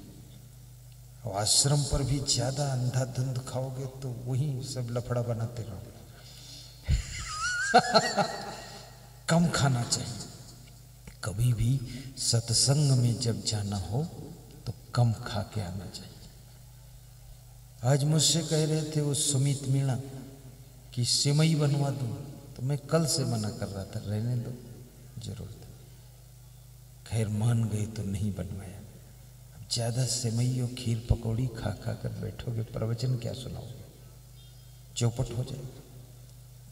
और आश्रम पर भी ज्यादा अंधाधुंध खाओगे तो वही सब लफड़ा बनाते रहोगे। कम खाना चाहिए। कभी भी सत्संग में जब जाना हो तो कम खा के आना चाहिए। आज मुझसे कह रहे थे वो सुमित मीणा कि सेवई बनवा दूं, तो मैं कल से मना कर रहा था, रहने दो जरूरत। खैर मान गए तो नहीं बनवाया। अब ज्यादा सेवई और खीर पकौड़ी खा खा कर बैठोगे, प्रवचन क्या सुनाओगे? चौपट हो जाएगा।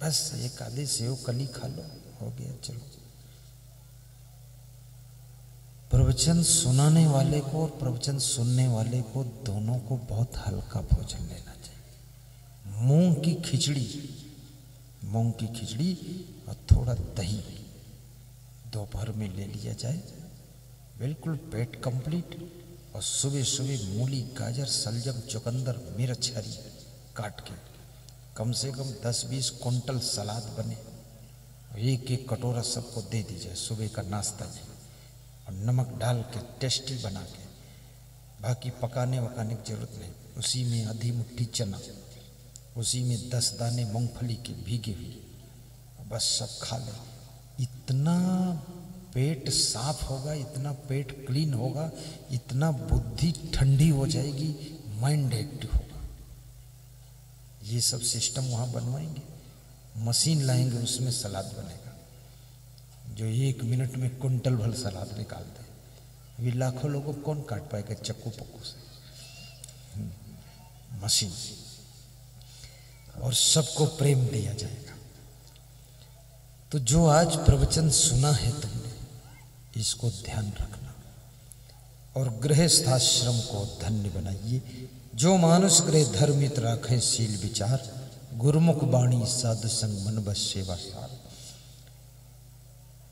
बस एक आधे सेव कली खा लो, हो गया, चलो। प्रवचन सुनाने वाले को और प्रवचन सुनने वाले को दोनों को बहुत हल्का भोजन लेना चाहिए। मूंग की खिचड़ी और थोड़ा दही दोपहर में ले लिया जाए, बिल्कुल पेट कंप्लीट। और सुबह सुबह मूली, गाजर, सलजम, चुकंदर, मिर्च हरी काट के कम से कम 10-20 कुंटल सलाद बने, एक एक कटोरा सबको दे दीजिए सुबह का नाश्ता में। और नमक डाल के टेस्टी बना के, बाकी पकाने वकाने की जरूरत नहीं। उसी में आधी मुट्ठी चना, उसी में 10 दाने मूंगफली के भीगे हुए, बस सब खा ले। इतना पेट साफ होगा, इतना पेट क्लीन होगा, इतना बुद्धि ठंडी हो जाएगी, माइंड एक्टिव होगा। ये सब सिस्टम वहां बनवाएंगे, मशीन लाएंगे, उसमें सलाद बनेगा जो 1 मिनट में कुंटल भर सलाद निकाल दे। अभी लाखों लोगों को कौन काट पाएगा चक्कू पक्कू से? मशीन। और सबको प्रेम दिया जाएगा। तो जो आज प्रवचन सुना है तुमने, इसको ध्यान रखना और गृहस्थाश्रम को धन्य बनाइए। जो मानुष गृह धर्मित राखे शील विचार, गुरुमुख बाणी साधु संग मन बस सेवा सार।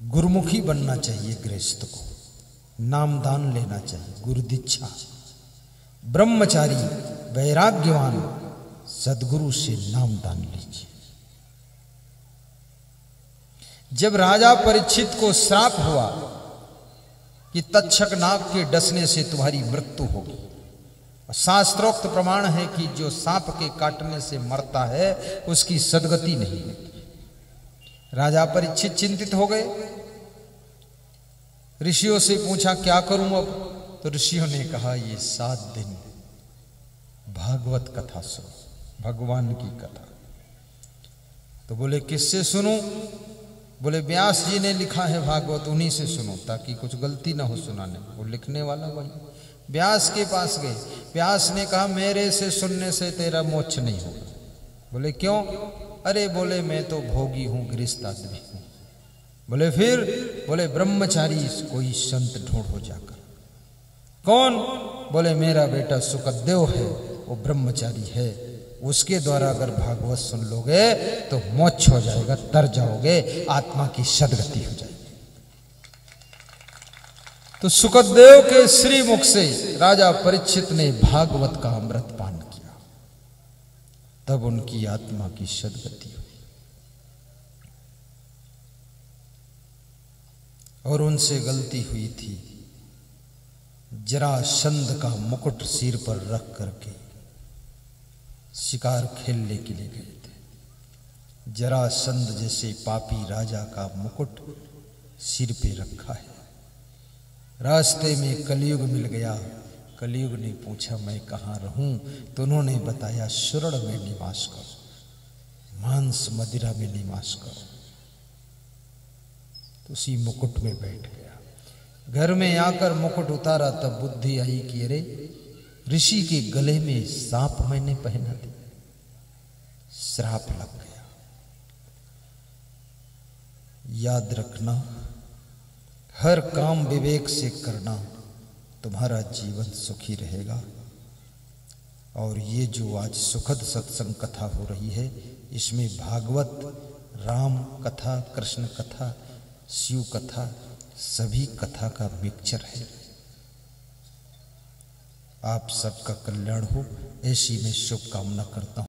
गुरुमुखी बनना चाहिए गृहस्थ को, नामदान लेना चाहिए, गुरु दीक्षा, ब्रह्मचारी, वैराग्यवान, सदगुरु से नामदान लीजिए। जब राजा परीक्षित को श्राप हुआ कि तक्षक नाग के डसने से तुम्हारी मृत्यु होगी, शास्त्रोक्त प्रमाण है कि जो सांप के काटने से मरता है उसकी सदगति नहीं होती। राजा परीक्षित चिंतित हो गए, ऋषियों से पूछा क्या करूं अब? तो ऋषियों ने कहा ये 7 दिन भागवत कथा सुनो, भगवान की कथा। तो बोले किससे सुनूं? बोले व्यास जी ने लिखा है भागवत, उन्हीं से सुनो ताकि कुछ गलती ना हो सुनाने। वो लिखने वाला वही। व्यास के पास गए, व्यास ने कहा मेरे से सुनने से तेरा मोक्ष नहीं होगा। बोले क्यों? अरे बोले मैं तो भोगी हूं, गृहस्थ आदमी हूं। बोले फिर? बोले ब्रह्मचारी कोई संत ढूंढो जाकर। कौन? बोले मेरा बेटा सुखदेव है, वो ब्रह्मचारी है, उसके द्वारा अगर भागवत सुन लोगे तो मोक्ष हो जाएगा, तर जाओगे, आत्मा की सदगति हो जाएगी। तो सुखदेव के श्री मुख से राजा परीक्षित ने भागवत का अमृत पान किया, तब उनकी आत्मा की सदगति हुई। और उनसे गलती हुई थी, जरासंध का मुकुट सिर पर रख करके शिकार खेलने के लिए गए थे। जरासंध जैसे पापी राजा का मुकुट सिर पे रखा है। रास्ते में कलयुग मिल गया। कलयुग ने पूछा मैं कहाँ रहूं? तो उन्होंने बताया शरण में निवास करो, मांस मदिरा में निवास करो। तो उसी मुकुट में बैठ गया। घर में आकर मुकुट उतारा तब बुद्धि आई कि अरे ऋषि के गले में सांप मैंने पहना दिया, श्राप लग गया। याद रखना, हर काम विवेक से करना, तुम्हारा जीवन सुखी रहेगा। और ये जो आज सुखद सत्संग कथा हो रही है, इसमें भागवत, राम कथा, कृष्ण कथा, शिव कथा, सभी कथा का मिक्सचर है। आप सबका कल्याण हो, ऐसी मैं शुभकामना करता हूँ।